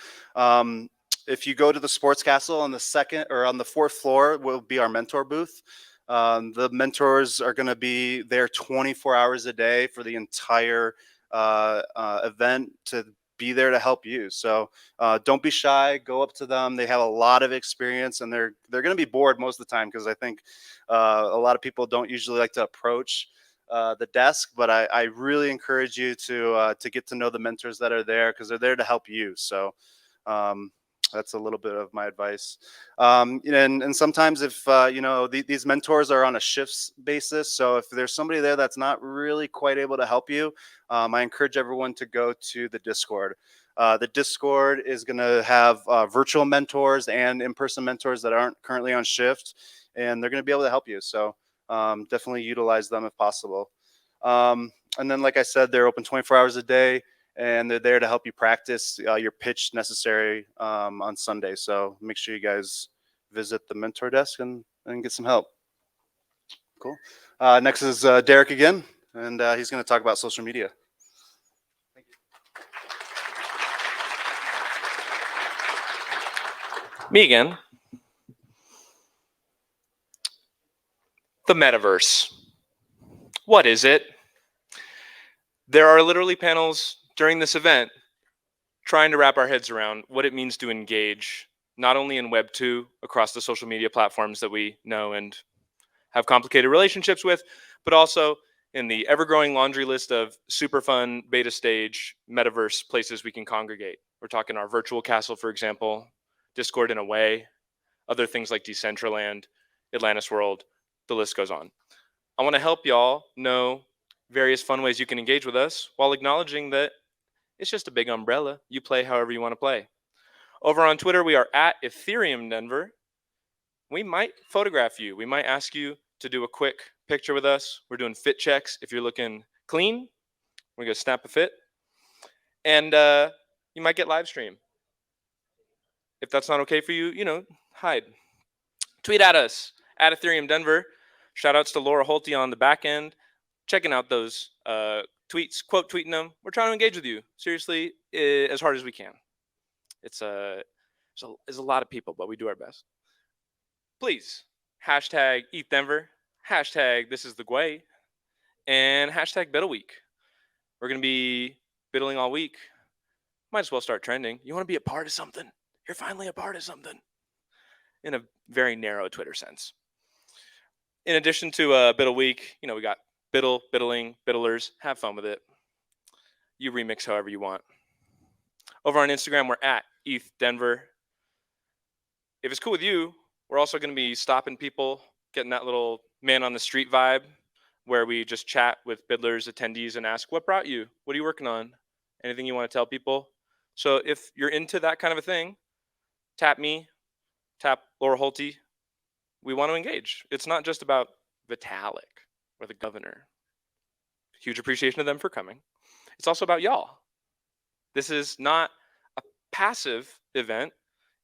if you go to the Sports Castle on the second or on the fourth floor, will be our mentor booth. The mentors are going to be there 24 hours a day for the entire event to be there to help you. So don't be shy. Go up to them. They have a lot of experience, and they're going to be bored most of the time because I think a lot of people don't usually like to approach the desk. But I really encourage you to get to know the mentors that are there because they're there to help you. So that's a little bit of my advice. And sometimes if these mentors are on a shifts basis, so if there's somebody there that's not really quite able to help you, I encourage everyone to go to the Discord. The Discord is going to have virtual mentors and in-person mentors that aren't currently on shift, and they're going to be able to help you. So definitely utilize them if possible. And then, like I said, they're open 24 hours a day, and they're there to help you practice your pitch necessary on Sunday. So make sure you guys visit the mentor desk and get some help. Cool. Next is Derek again, and he's going to talk about social media. Me again. The metaverse. What is it? There are literally panels during this event trying to wrap our heads around what it means to engage, not only in Web 2 across the social media platforms that we know and have complicated relationships with, but also in the ever-growing laundry list of super fun beta stage metaverse places we can congregate. We're talking our virtual castle, for example, Discord in a way, other things like Decentraland, Atlantis World, the list goes on. I want to help y'all know various fun ways you can engage with us while acknowledging that it's just a big umbrella. You play however you want to play. Over on Twitter, we are at ETHDenver. We might photograph you. We might ask you to do a quick picture with us. We're doing fit checks. If you're looking clean, we're going to snap a fit. And you might get live stream. If that's not okay for you, hide. Tweet at us, at ETHDenver. Shout outs to Laura Holte on the back end. Checking out those tweets, quote tweeting them. We're trying to engage with you, seriously, as hard as we can. It's a lot of people, but we do our best. Please, hashtag ETHDenver, hashtag this is the Gway, and hashtag BiddleWeek. We're going to be biddling all week. Might as well start trending. You want to be a part of something? You're finally a part of something. In a very narrow Twitter sense. In addition to BiddleWeek, we got Biddle, Biddling, Biddlers. Have fun with it. You remix however you want. Over on Instagram, we're at ETHDenver. If it's cool with you, we're also going to be stopping people, getting that little man on the street vibe where we just chat with biddlers, attendees, and ask, what brought you? What are you working on? Anything you want to tell people? So if you're into that kind of a thing, tap me, tap Laura Holte. We want to engage. It's not just about Vitalik or the governor. Huge appreciation to them for coming. It's also about y'all. This is not a passive event.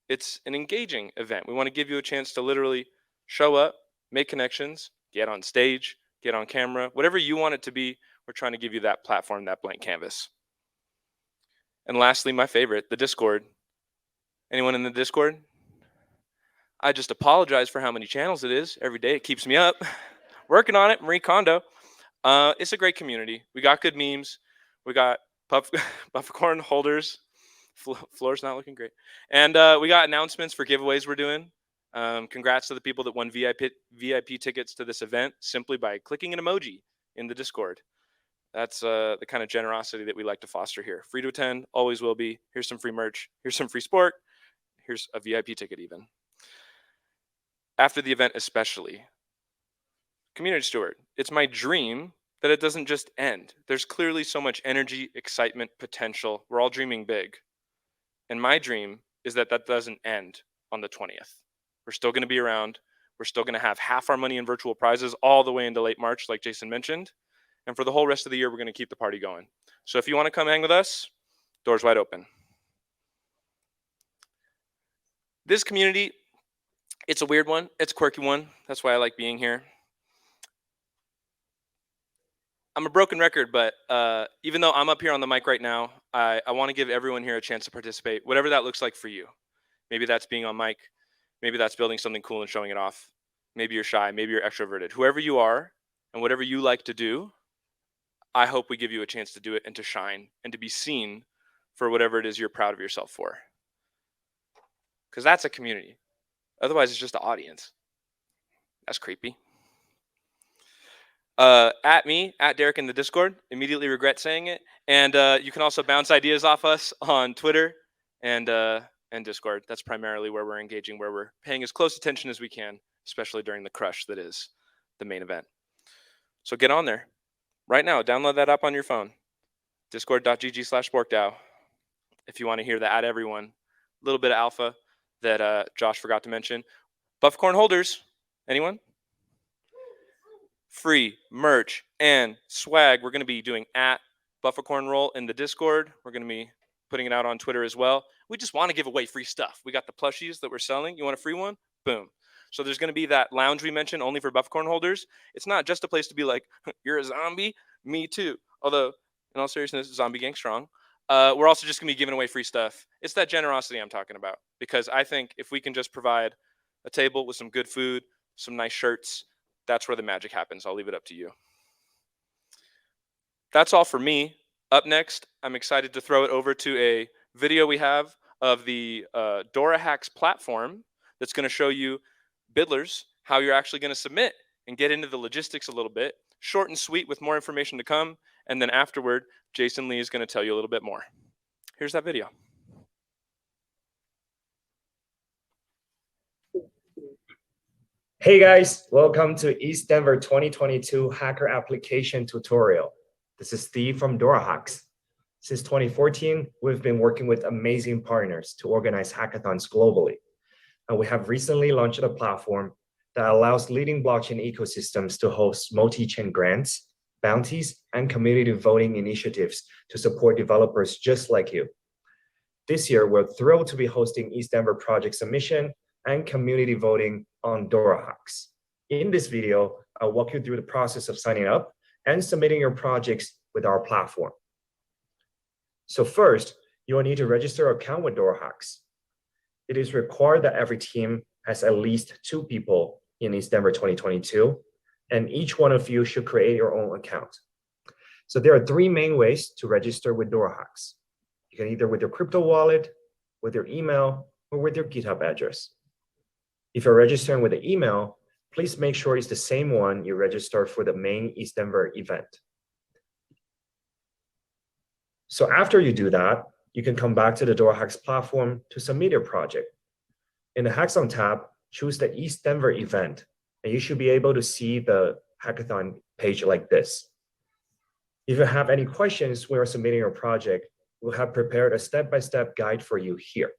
It's an engaging event. We want to give you a chance to literally show up, make connections, get on stage, get on camera, whatever you want it to be. We're trying to give you that platform, that blank canvas. And lastly, my favorite, the Discord. Anyone in the Discord? I just apologize for how many channels it is. Every day it keeps me up. Working on it, Marie Kondo. It's a great community. We got good memes. We got popcorn holders. Floor's not looking great. And we got announcements for giveaways we're doing. Congrats to the people that won VIP tickets to this event simply by clicking an emoji in the Discord. That's the kind of generosity that we like to foster here. Free to attend, always will be. Here's some free merch. Here's some free sport. Here's a VIP ticket even. After the event especially, community steward, it's my dream that it doesn't just end. There's clearly so much energy, excitement, potential. We're all dreaming big. And my dream is that that doesn't end on the 20th. We're still going to be around. We're still going to have half our money in virtual prizes all the way into late March, like Jason mentioned. And for the whole rest of the year, we're going to keep the party going. So if you want to come hang with us, doors wide open. This community, it's a weird one. It's a quirky one. That's why I like being here. I'm a broken record, but even though I'm up here on the mic right now, I want to give everyone here a chance to participate, whatever that looks like for you. Maybe that's being on mic. Maybe that's building something cool and showing it off. Maybe you're shy. Maybe you're extroverted. Whoever you are and whatever you like to do, I hope we give you a chance to do it and to shine and to be seen for whatever it is you're proud of yourself for. Because that's a community. Otherwise, it's just an audience. That's creepy. At me, at Derek in the Discord. Immediately regret saying it. And you can also bounce ideas off us on Twitter and Discord. That's primarily where we're engaging, where we're paying as close attention as we can, especially during the crush that is the main event. So get on there. Right now, download that app on your phone. Discord.gg/SporkDAO. If you want to hear the at everyone, a little bit of alpha that Josh forgot to mention. Buffcorn holders, anyone? Free merch and swag. We're going to be doing at Buffercorn Roll in the Discord. We're going to be putting it out on Twitter as well. We just want to give away free stuff. We got the plushies that we're selling. You want a free one? Boom. So there's going to be that lounge we mentioned only for Buffercorn holders. It's not just a place to be like, you're a zombie? Me too. Although, in all seriousness, zombie gang strong. We're also just going to be giving away free stuff. It's that generosity I'm talking about. Because I think if we can just provide a table with some good food, some nice shirts, that's where the magic happens. I'll leave it up to you. That's all for me. Up next, I'm excited to throw it over to a video we have of the Dora Hacks platform that's going to show you biddlers how you're actually going to submit and get into the logistics a little bit. Short and sweet with more information to come. And then afterward, Jason Lee is going to tell you a little bit more. Here's that video. Hey guys, welcome to ETHDenver 2022 Hacker Application Tutorial. This is Steve from Dora Hacks. Since 2014, we've been working with amazing partners to organize hackathons globally. And we have recently launched a platform that allows leading blockchain ecosystems to host multi-chain grants, bounties, and community voting initiatives to support developers just like you. This year, we're thrilled to be hosting ETHDenver project submission and community voting on Dora Hacks. In this video, I'll walk you through the process of signing up and submitting your projects with our platform. So first, you will need to register an account with Dora Hacks. It is required that every team has at least 2 people in ETHDenver 2022, and each one of you should create your own account. So there are 3 main ways to register with Dora Hacks. You can either with your crypto wallet, with your email, or with your GitHub address. If you're registering with an email, please make sure it's the same one you registered for the main ETHDenver event. So after you do that, you can come back to the Dora Hacks platform to submit your project. In the Hackathon tab, choose the ETHDenver event, and you should be able to see the hackathon page like this. If you have any questions when you're submitting your project, we'll have prepared a step-by-step guide for you here.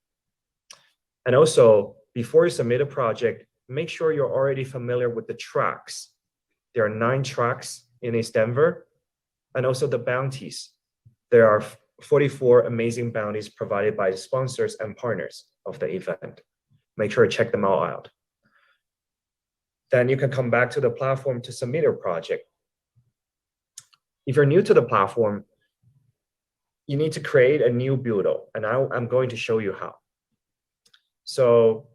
And also, before you submit a project, make sure you're already familiar with the tracks. There are 9 tracks in ETHDenver, and also the bounties. There are 44 amazing bounties provided by sponsors and partners of the event. Make sure to check them all out. Then you can come back to the platform to submit your project. If you're new to the platform, you need to create a new Buiddle, and I'm going to show you how. So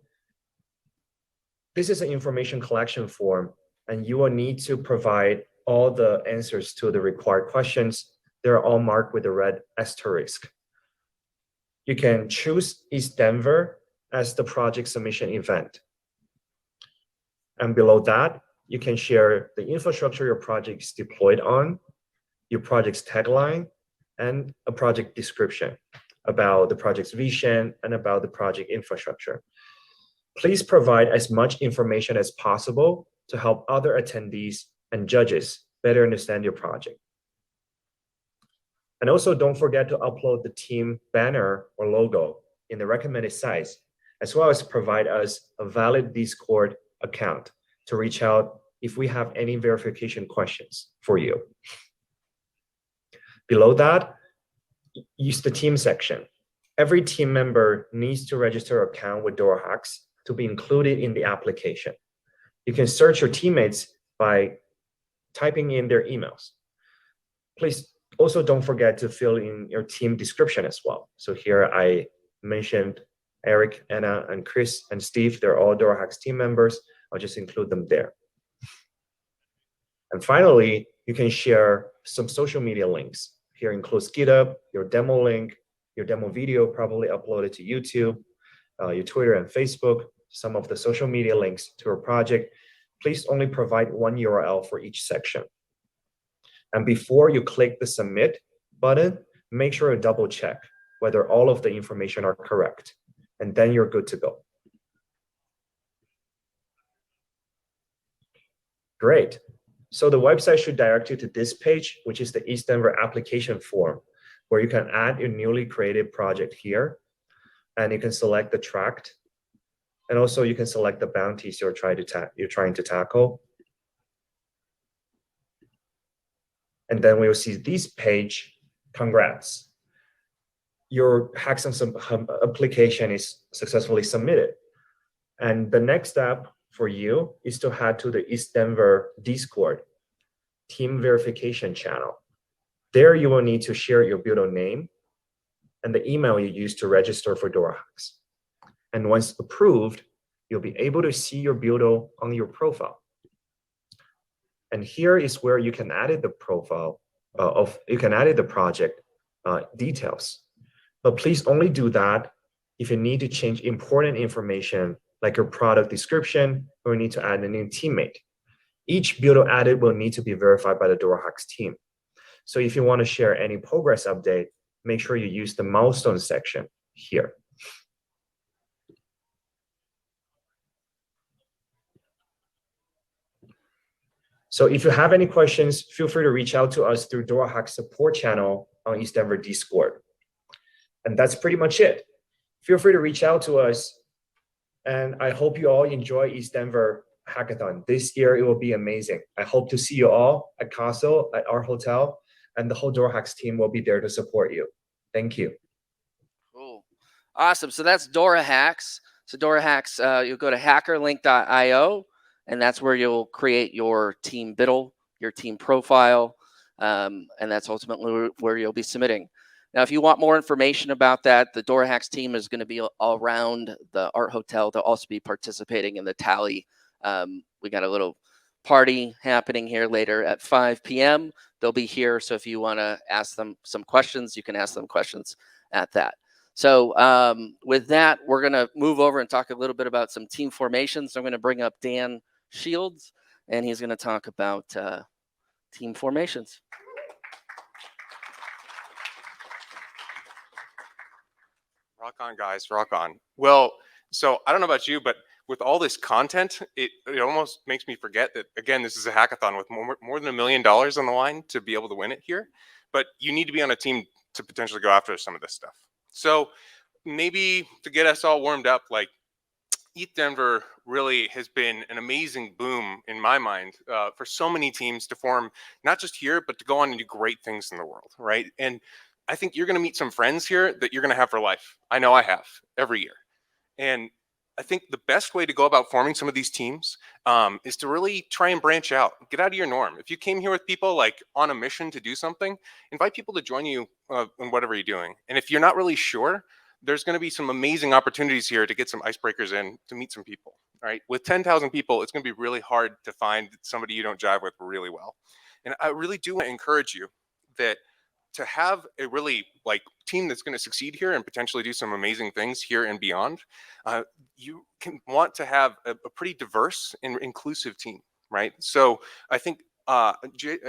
this is an information collection form, and you will need to provide all the answers to the required questions. They're all marked with a red asterisk. You can choose ETHDenver as the project submission event. And below that, you can share the infrastructure your project is deployed on, your project's tagline, and a project description about the project's vision and about the project infrastructure. Please provide as much information as possible to help other attendees and judges better understand your project. And also don't forget to upload the team banner or logo in the recommended size, as well as provide us a valid Discord account to reach out if we have any verification questions for you. Below that, use the team section. Every team member needs to register an account with Dora Hacks to be included in the application. You can search your teammates by typing in their emails. please also don't forget to fill in your team description as well. So here I mentioned Eric, Anna, and Chris, and Steve. They're all DoorHacks team members. I'll just include them there. And finally, you can share some social media links. Here includes GitHub, your demo link, your demo video probably uploaded to YouTube, your Twitter and Facebook, some of the social media links to your project. Please only provide one URL for each section. And before you click the submit button, make sure you double check whether all of the information are correct, and then you're good to go. Great. So the website should direct you to this page, which is the ETHDenver application form, where you can add your newly created project here, and you can select the tract, and also you can select the bounties you're trying to tackle. And then we'll see this page. Congrats. Your Hackathon application is successfully submitted. And the next step for you is to head to the ETHDenver Discord team verification channel. There you will need to share your Build name and the email you used to register for DoorHacks. And once approved, you'll be able to see your Build on your profile. And here is where you can edit the profile the project details. But please only do that if you need to change important information like your product description or you need to add a new teammate. Each Build added will need to be verified by the DoorHacks team. So if you want to share any progress update, make sure you use the milestone section here. So if you have any questions, feel free to reach out to us through DoorHacks support channel on ETHDenver Discord. And that's pretty much it. Feel free to reach out to us. And I hope you all enjoy ETHDenver Hackathon. This year, it will be amazing. I hope to see you all at Castle, at our hotel, and the whole DoorHacks team will be there to support you. Thank you. Cool. Awesome. So that's DoorHacks. So DoorHacks, you'll go to hackerlink.io, and that's where you'll create your team Biddle, your team profile, and that's ultimately where you'll be submitting. Now, if you want more information about that, the DoorHacks team is going to be all around the Art Hotel. They'll also be participating in the tally. We got a little party happening here later at 5 p.m. They'll be here, so if you want to ask them some questions, you can ask them questions at that. So with that, we're going to move over and talk a little bit about some team formations. I'm going to bring up Dan Shields, and he's going to talk about team formations. Rock on, guys, rock on. Well, so I don't know about you, but with all this content, it almost makes me forget that, again, this is a hackathon with more than $1 million on the line to be able to win it here. But you need to be on a team to potentially go after some of this stuff. So maybe to get us all warmed up, like ETHDenver really has been an amazing boom in my mind for so many teams to form, not just here, but to go on and do great things in the world, right? And I think you're going to meet some friends here that you're going to have for life. I know I have every year. And I think the best way to go about forming some of these teams is to really try and branch out, get out of your norm. If you came here with people like on a mission to do something, invite people to join you in whatever you're doing. And if you're not really sure, there's going to be some amazing opportunities here to get some icebreakers in, to meet some people, right? With 10,000 people, it's going to be really hard to find somebody you don't jive with really well. And I really do want to encourage you that to have a really team that's going to succeed here and potentially do some amazing things here and beyond, you can want to have a pretty diverse and inclusive team, right? So I think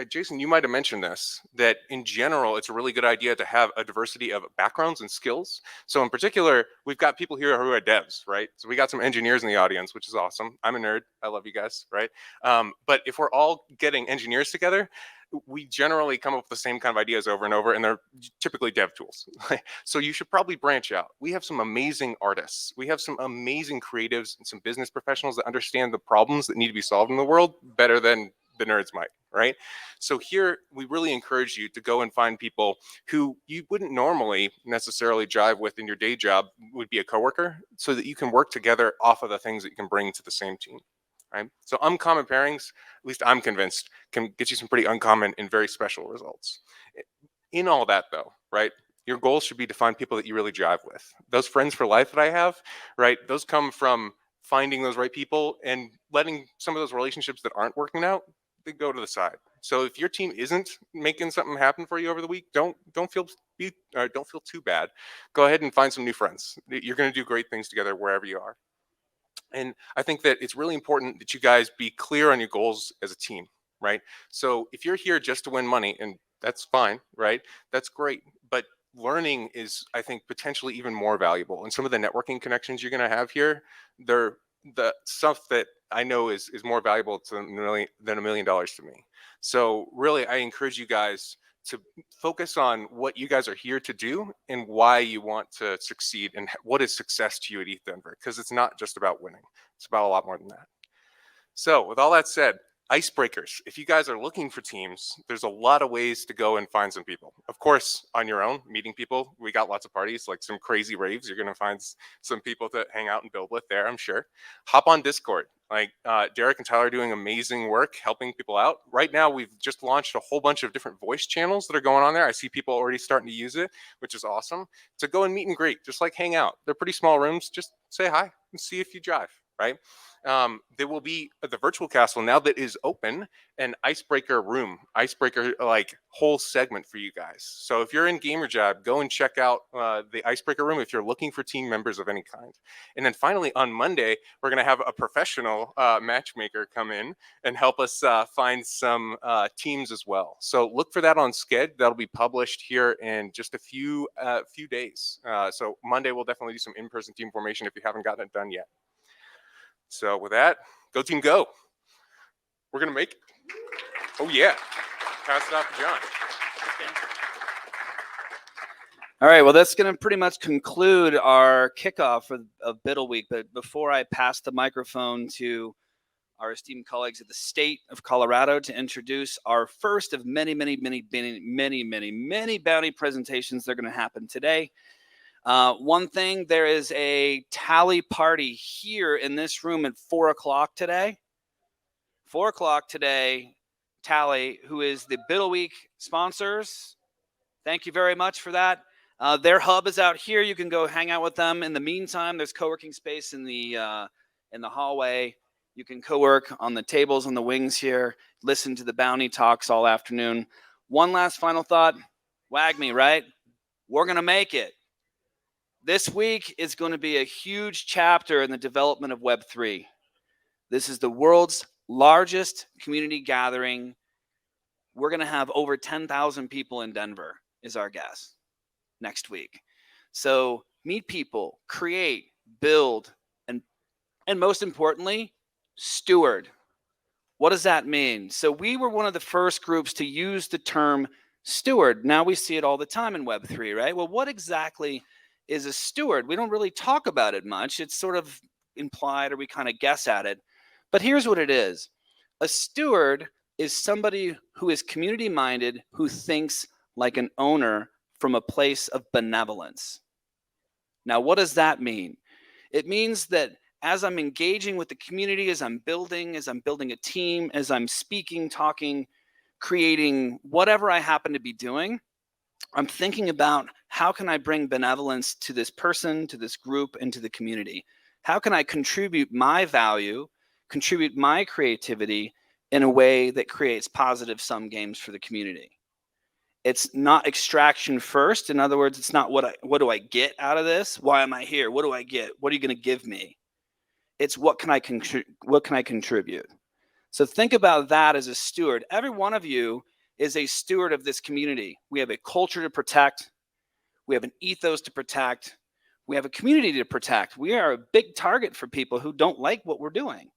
Jason, you might have mentioned this, that in general, it's a really good idea to have a diversity of backgrounds and skills. So in particular, we've got people here who are devs, right? So we got some engineers in the audience, which is awesome. I'm a nerd. I love you guys, right? But if we're all getting engineers together, we generally come up with the same kind of ideas over and over, and they're typically dev tools. So you should probably branch out. We have some amazing artists. We have some amazing creatives and some business professionals that understand the problems that need to be solved in the world better than the nerds might, right? So here, we really encourage you to go and find people who you wouldn't normally necessarily jive with in your day job, would be a coworker, so that you can work together off of the things that you can bring to the same team. right? So uncommon pairings, at least I'm convinced, can get you some pretty uncommon and very special results. In all that though, right? Your goal should be to find people that you really jive with. Those friends for life that I have, right? Those come from finding those right people and letting some of those relationships that aren't working out, they go to the side. So if your team isn't making something happen for you over the week, don't feel too bad. Go ahead and find some new friends. You're going to do great things together wherever you are. And I think that it's really important that you guys be clear on your goals as a team, right? So if you're here just to win money, and that's fine, right? That's great. But learning is, I think, potentially even more valuable. And some of the networking connections you're going to have here, they're the stuff that I know is more valuable to than $1 million to me. So really, I encourage you guys to focus on what you guys are here to do and why you want to succeed and what is success to you at ETHDenver, because it's not just about winning. It's about a lot more than that. So with all that said, icebreakers. If you guys are looking for teams, there's a lot of ways to go and find some people. Of course, on your own, meeting people. We got lots of parties, like some crazy raves. You're going to find some people to hang out and build with there, I'm sure. Hop on Discord. Like Derek and Tyler are doing amazing work helping people out. Right now, we've just launched a whole bunch of different voice channels that are going on there. I see people already starting to use it, which is awesome. So go and meet and greet, just like hang out. They're pretty small rooms. Just say hi and see if you jive, right? There will be at the virtual castle now that is open, an icebreaker room, icebreaker like whole segment for you guys. So if you're in Gamer Jab, go and check out the icebreaker room if you're looking for team members of any kind. And then finally on Monday, we're going to have a professional matchmaker come in and help us find some teams as well. So look for that on Sked. That'll be published here in just a few days. So Monday we'll definitely do some in-person team formation if you haven't gotten it done yet. So with that, go team go. We're going to make it. Oh, yeah. Pass it off to John. All right, well, that's going to pretty much conclude our kickoff of BiddleWeek. But before I pass the microphone to our esteemed colleagues at the state of Colorado to introduce our first of many bounty presentations that are going to happen today. One thing, there is a tally party here in this room at 4 o'clock today. 4 o'clock today, Tally, who is the BiddleWeek sponsors. Thank you very much for that. Their hub is out here. You can go hang out with them. In the meantime, there's co-working space in the hallway. You can co-work on the tables on the wings here, listen to the bounty talks all afternoon. One last final thought. WAGMI, right? We're going to make it. This week is going to be a huge chapter in the development of Web3. This is the world's largest community gathering. We're going to have over 10,000 people in Denver, is our guess, next week. So meet people, create, build, and most importantly, steward. What does that mean? So we were one of the first groups to use the term steward. Now we see it all the time in Web3, right? Well, what exactly is a steward? We don't really talk about it much. It's sort of implied, or we kind of guess at it. But here's what it is. A steward is somebody who is community-minded, who thinks like an owner from a place of benevolence. Now, what does that mean? It means that as I'm engaging with the community, as I'm building a team, as I'm speaking, talking, creating, whatever I happen to be doing, I'm thinking about how can I bring benevolence to this person, to this group, and to the community? How can I contribute my value, contribute my creativity in a way that creates positive sum games for the community? It's not extraction first. In other words, it's not what do I get out of this? Why am I here? What do I get? What are you going to give me? It's what can I contribute? So think about that as a steward. Every one of you is a steward of this community. We have a culture to protect. We have an ethos to protect. We have a community to protect. We are a big target for people who don't like what we're doing.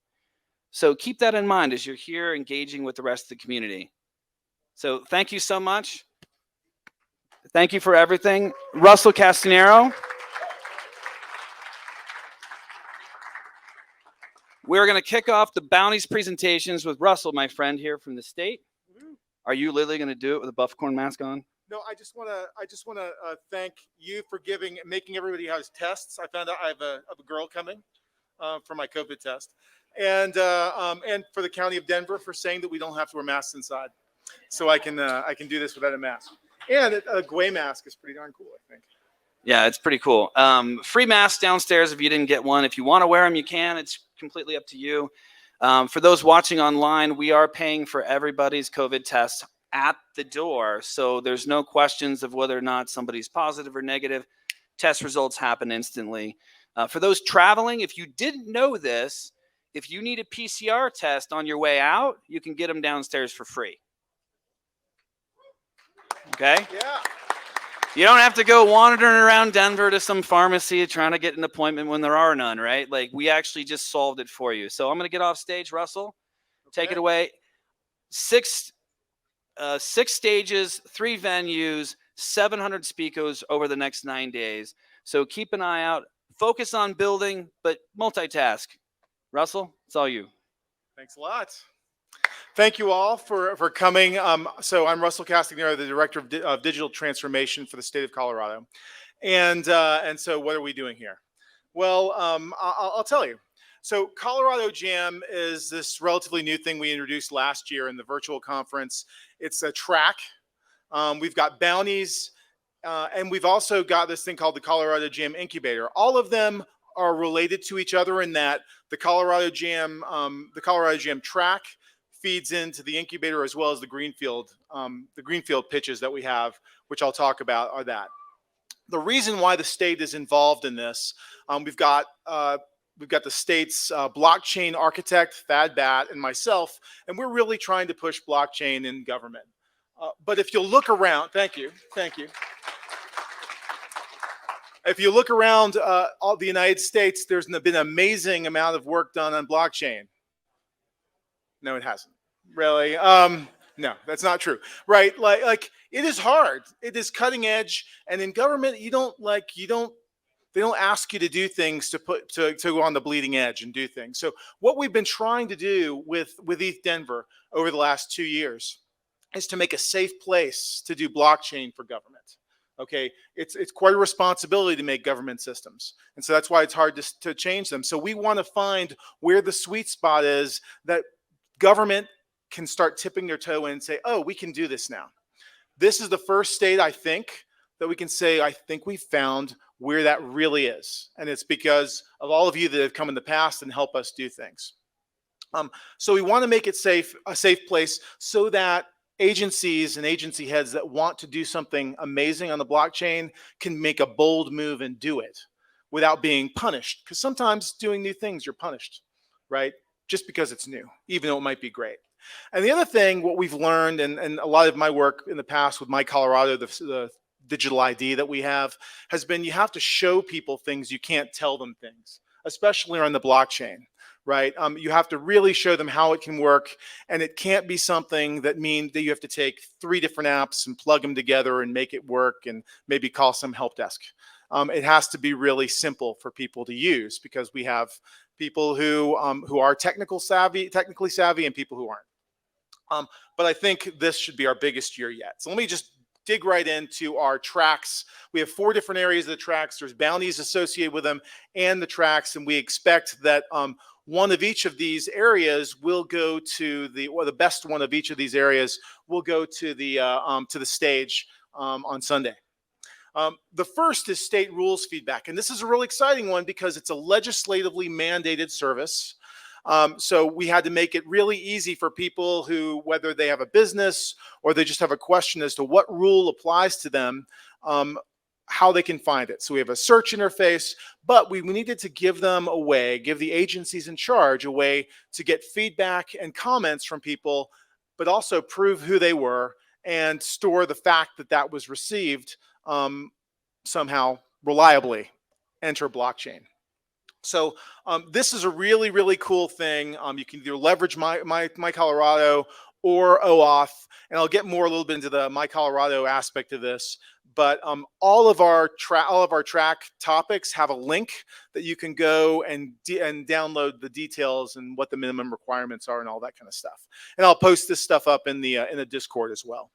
So keep that in mind as you're here engaging with the rest of the community. So thank you so much. Thank you for everything. Russell Castanero. We're going to kick off the bounties presentations with Russell, my friend here from the state. Are you literally going to do it with a Buffcorn mask on? No, I just want to thank you for making everybody has tests. I found out I have a girl coming for my COVID test, and for the county of Denver for saying that we don't have to wear masks inside, so I can do this without a mask. And a gray mask is pretty darn cool, I think. Yeah, it's pretty cool. Free masks downstairs if you didn't get one. If you want to wear them, you can. It's completely up to you. For those watching online, we are paying for everybody's COVID test at the door. So there's no questions of whether or not somebody's positive or negative. Test results happen instantly. For those traveling, if you didn't know this, if you need a PCR test on your way out, you can get them downstairs for free. Okay? Yeah. You don't have to go wandering around Denver to some pharmacy trying to get an appointment when there are none, right? Like, we actually just solved it for you. So I'm going to get off stage. Russell, take it away. Six stages, 3 venues, 700 speakers over the next 9 days. So keep an eye out. Focus on building, but multitask. Russell, it's all you. Thanks a lot. Thank you all for coming. So I'm Russell Castagnero, the Director of Digital Transformation for the state of Colorado. And so what are we doing here? Well, I'll tell you. So Colorado Jam is this relatively new thing we introduced last year in the virtual conference. It's a track. We've got bounties, and we've also got this thing called the Colorado Jam Incubator. All of them are related to each other in that the Colorado Jam track feeds into the incubator, as well as the greenfield pitches that we have, which I'll talk about, are that. The reason why the state is involved in this, we've got the state's blockchain architect, Thad Batt, and myself, and we're really trying to push blockchain in government. But if you'll look around, thank you. If you look around all the United States, there's been an amazing amount of work done on blockchain. No, it hasn't. Really? No, that's not true. Right? Like it is hard. It is cutting edge, and in government, they don't ask you to do things to go on the bleeding edge and do things. So what we've been trying to do with ETHDenver over the last 2 years is to make a safe place to do blockchain for government. Okay, it's quite a responsibility to make government systems, and so that's why it's hard to change them. So we want to find where the sweet spot is that government can start tipping their toe in and say, oh, we can do this now. This is the first state, I think, that we can say, I think we found where that really is. And it's because of all of you that have come in the past and help us do things. So we want to make it a safe place so that agencies and agency heads that want to do something amazing on the blockchain can make a bold move and do it without being punished. Because sometimes doing new things, you're punished, right? Just because it's new, even though it might be great. And the other thing, what we've learned, and a lot of my work in the past with My Colorado, the digital ID that we have, has been you have to show people things, you can't tell them things, especially on the blockchain, right? You have to really show them how it can work, and it can't be something that means that you have to take 3 different apps and plug them together and make it work and maybe call some help desk. It has to be really simple for people to use, because we have people who are technically savvy and people who aren't. But I think this should be our biggest year yet. So let me just dig right into our tracks. We have 4 different areas of the tracks. There's bounties associated with them and the tracks, and we expect that one of each of these areas will go to the best one of each of these areas will go to the stage on Sunday. The first is state rules feedback, and this is a really exciting one because it's a legislatively mandated service. So we had to make it really easy for people who, whether they have a business or they just have a question as to what rule applies to them, how they can find it. So we have a search interface, but we needed to give them a way, give the agencies in charge a way to get feedback and comments from people, but also prove who they were and store the fact that that was received somehow reliably. Enter blockchain. So this is a really, really cool thing. You can either leverage My Colorado or OAuth, and I'll get a little bit into the My Colorado aspect of this. But all of our track topics have a link that you can go and download the details and what the minimum requirements are and all that kind of stuff. And I'll post this stuff up in the Discord as well.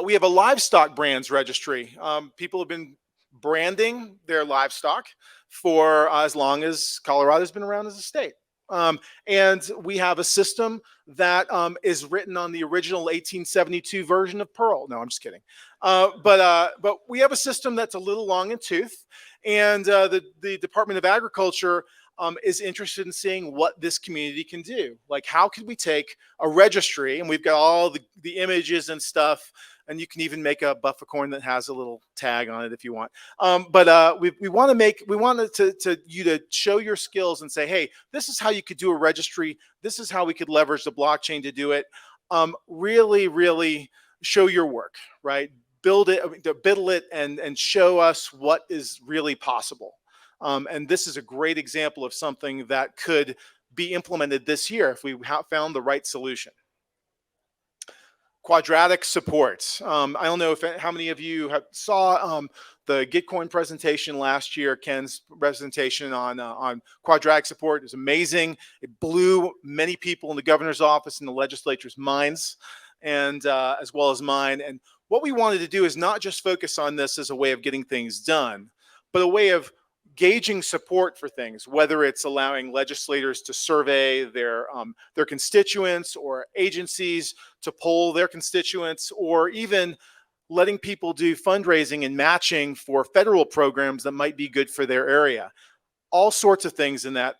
We have a livestock brands registry. People have been branding their livestock for as long as Colorado's been around as a state. And we have a system that is written on the original 1872 version of Perl. No, I'm just kidding. But we have a system that's a little long in tooth, and the Department of Agriculture is interested in seeing what this community can do. Like, how can we take a registry, and we've got all the images and stuff, and you can even make a buffercorn that has a little tag on it if you want. We wanted you to show your skills and say, hey, this is how you could do a registry. This is how we could leverage the blockchain to do it. Really, really show your work, right? Build it, biddle it, and show us what is really possible. And this is a great example of something that could be implemented this year if we found the right solution. Quadratic support. I don't know how many of you saw the Gitcoin presentation last year. Ken's presentation on quadratic support is amazing. It blew many people in the governor's office and the legislature's minds, and as well as mine. And what we wanted to do is not just focus on this as a way of getting things done, but a way of gauging support for things, whether it's allowing legislators to survey their constituents, or agencies to poll their constituents, or even letting people do fundraising and matching for federal programs that might be good for their area. All sorts of things in that.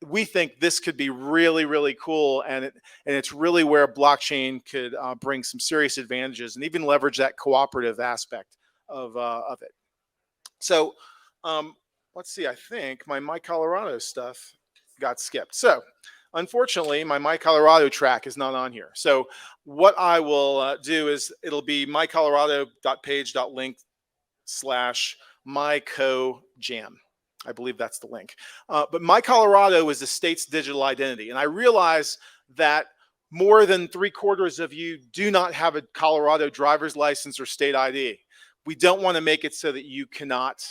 We think this could be really, really cool, and it's really where blockchain could bring some serious advantages and even leverage that cooperative aspect of it. So let's see, I think my Colorado stuff got skipped. So unfortunately, my Colorado track is not on here. So what I will do is it'll be mycolorado.page.link/mycojam. I believe that's the link. But My Colorado is the state's digital identity. And I realize that more than 3/4 of you do not have a Colorado driver's license or state ID. We don't want to make it so that you cannot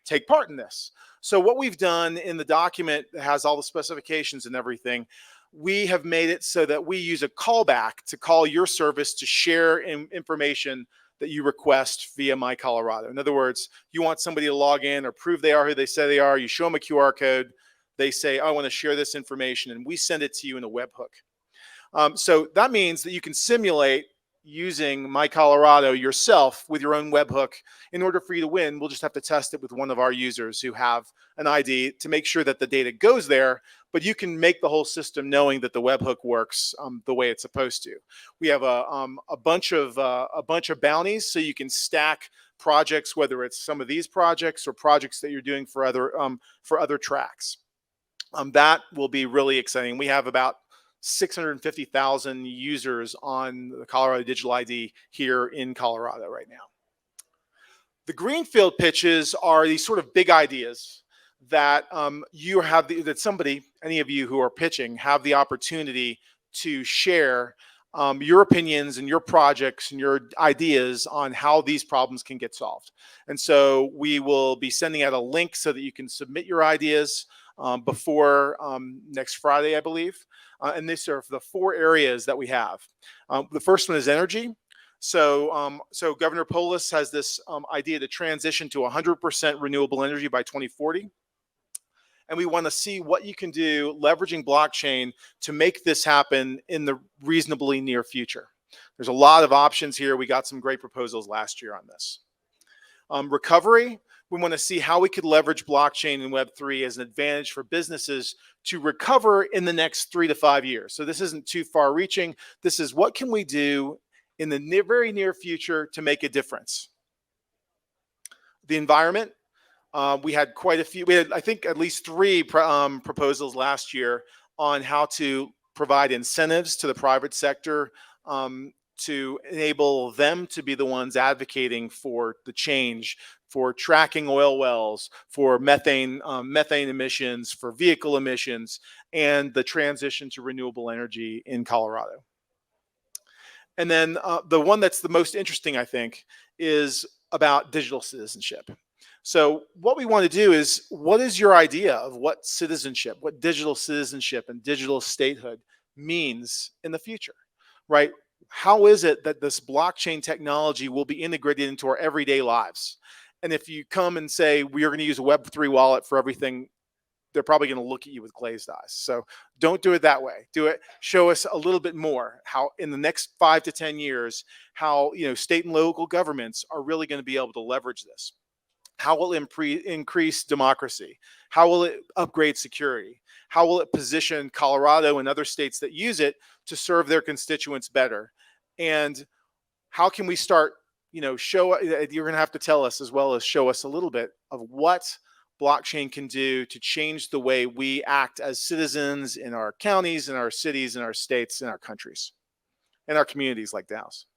take part in this. So what we've done in the document that has all the specifications and everything, we have made it so that we use a callback to call your service to share information that you request via My Colorado. In other words, you want somebody to log in or prove they are who they say they are. You show them a QR code. They say, I want to share this information, and we send it to you in a webhook. So that means that you can simulate using My Colorado yourself with your own webhook. In order for you to win, we'll just have to test it with one of our users who have an ID to make sure that the data goes there, but you can make the whole system knowing that the webhook works the way it's supposed to. We have a bunch of bounties, so you can stack projects, whether it's some of these projects or projects that you're doing for other tracks. That will be really exciting. We have about 650,000 users on the Colorado Digital ID here in Colorado right now. The greenfield pitches are these sort of big ideas that any of you who are pitching have the opportunity to share your opinions and your projects and your ideas on how these problems can get solved. And so we will be sending out a link so that you can submit your ideas before next Friday, I believe. And these are the 4 areas that we have. The first one is energy. So Governor Polis has this idea to transition to 100% renewable energy by 2040. And we want to see what you can do leveraging blockchain to make this happen in the reasonably near future. There's a lot of options here. We got some great proposals last year on this. Recovery. We want to see how we could leverage blockchain and Web3 as an advantage for businesses to recover in the next 3 to 5 years. So this isn't too far reaching. This is what can we do in the very near future to make a difference. The environment. We had quite a few. We had, I think, at least 3 proposals last year on how to provide incentives to the private sector to enable them to be the ones advocating for the change, for tracking oil wells, for methane emissions, for vehicle emissions, and the transition to renewable energy in Colorado. And then the one that's the most interesting, I think, is about digital citizenship. So what we want to do is, what is your idea of what citizenship, what digital citizenship and digital statehood means in the future, right? How is it that this blockchain technology will be integrated into our everyday lives? And if you come and say, we are going to use a Web3 wallet for everything, they're probably going to look at you with glazed eyes. So don't do it that way. Do it. Show us a little bit more how in the next 5 to 10 years, how state and local governments are really going to be able to leverage this. How will it increase democracy? How will it upgrade security? How will it position Colorado and other states that use it to serve their constituents better? And how can we start, you're going to have to tell us as well as show us a little bit of what blockchain can do to change the way we act as citizens in our counties, in our cities, in our states, in our countries, in our communities like Dallas.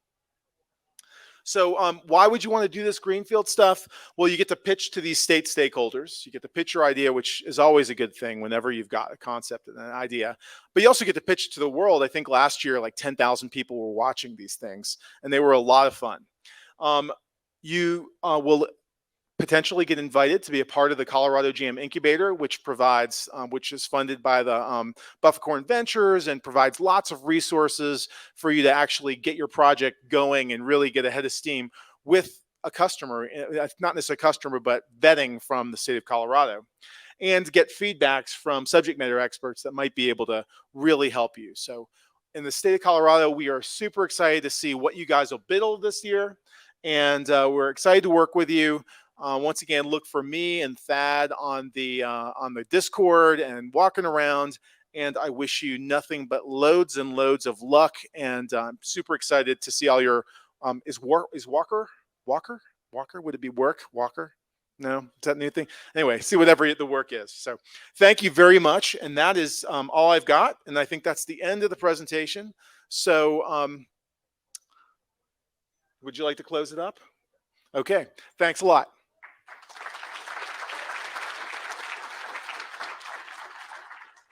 So why would you want to do this greenfield stuff? Well, you get to pitch to these state stakeholders. You get to pitch your idea, which is always a good thing whenever you've got a concept and an idea. But you also get to pitch to the world. I think last year, like 10,000 people were watching these things, and they were a lot of fun. You will potentially get invited to be a part of the Colorado GM Incubator, which provides, which is funded by the Buffacorn Ventures and provides lots of resources for you to actually get your project going and really get ahead of steam with a customer, not necessarily a customer, but vetting from the state of Colorado, and get feedbacks from subject matter experts that might be able to really help you. So in the state of Colorado, we are super excited to see what you guys will Biddle this year, and we're excited to work with you. Once again, look for me and Thad on the Discord and walking around. And I wish you nothing but loads and loads of luck. And I'm super excited to see all your. Is Walker? Would it be Walker? No, is that a new thing? Anyway, see whatever the work is. So thank you very much. And that is all I've got. And I think that's the end of the presentation. So would you like to close it up? Okay, thanks a lot.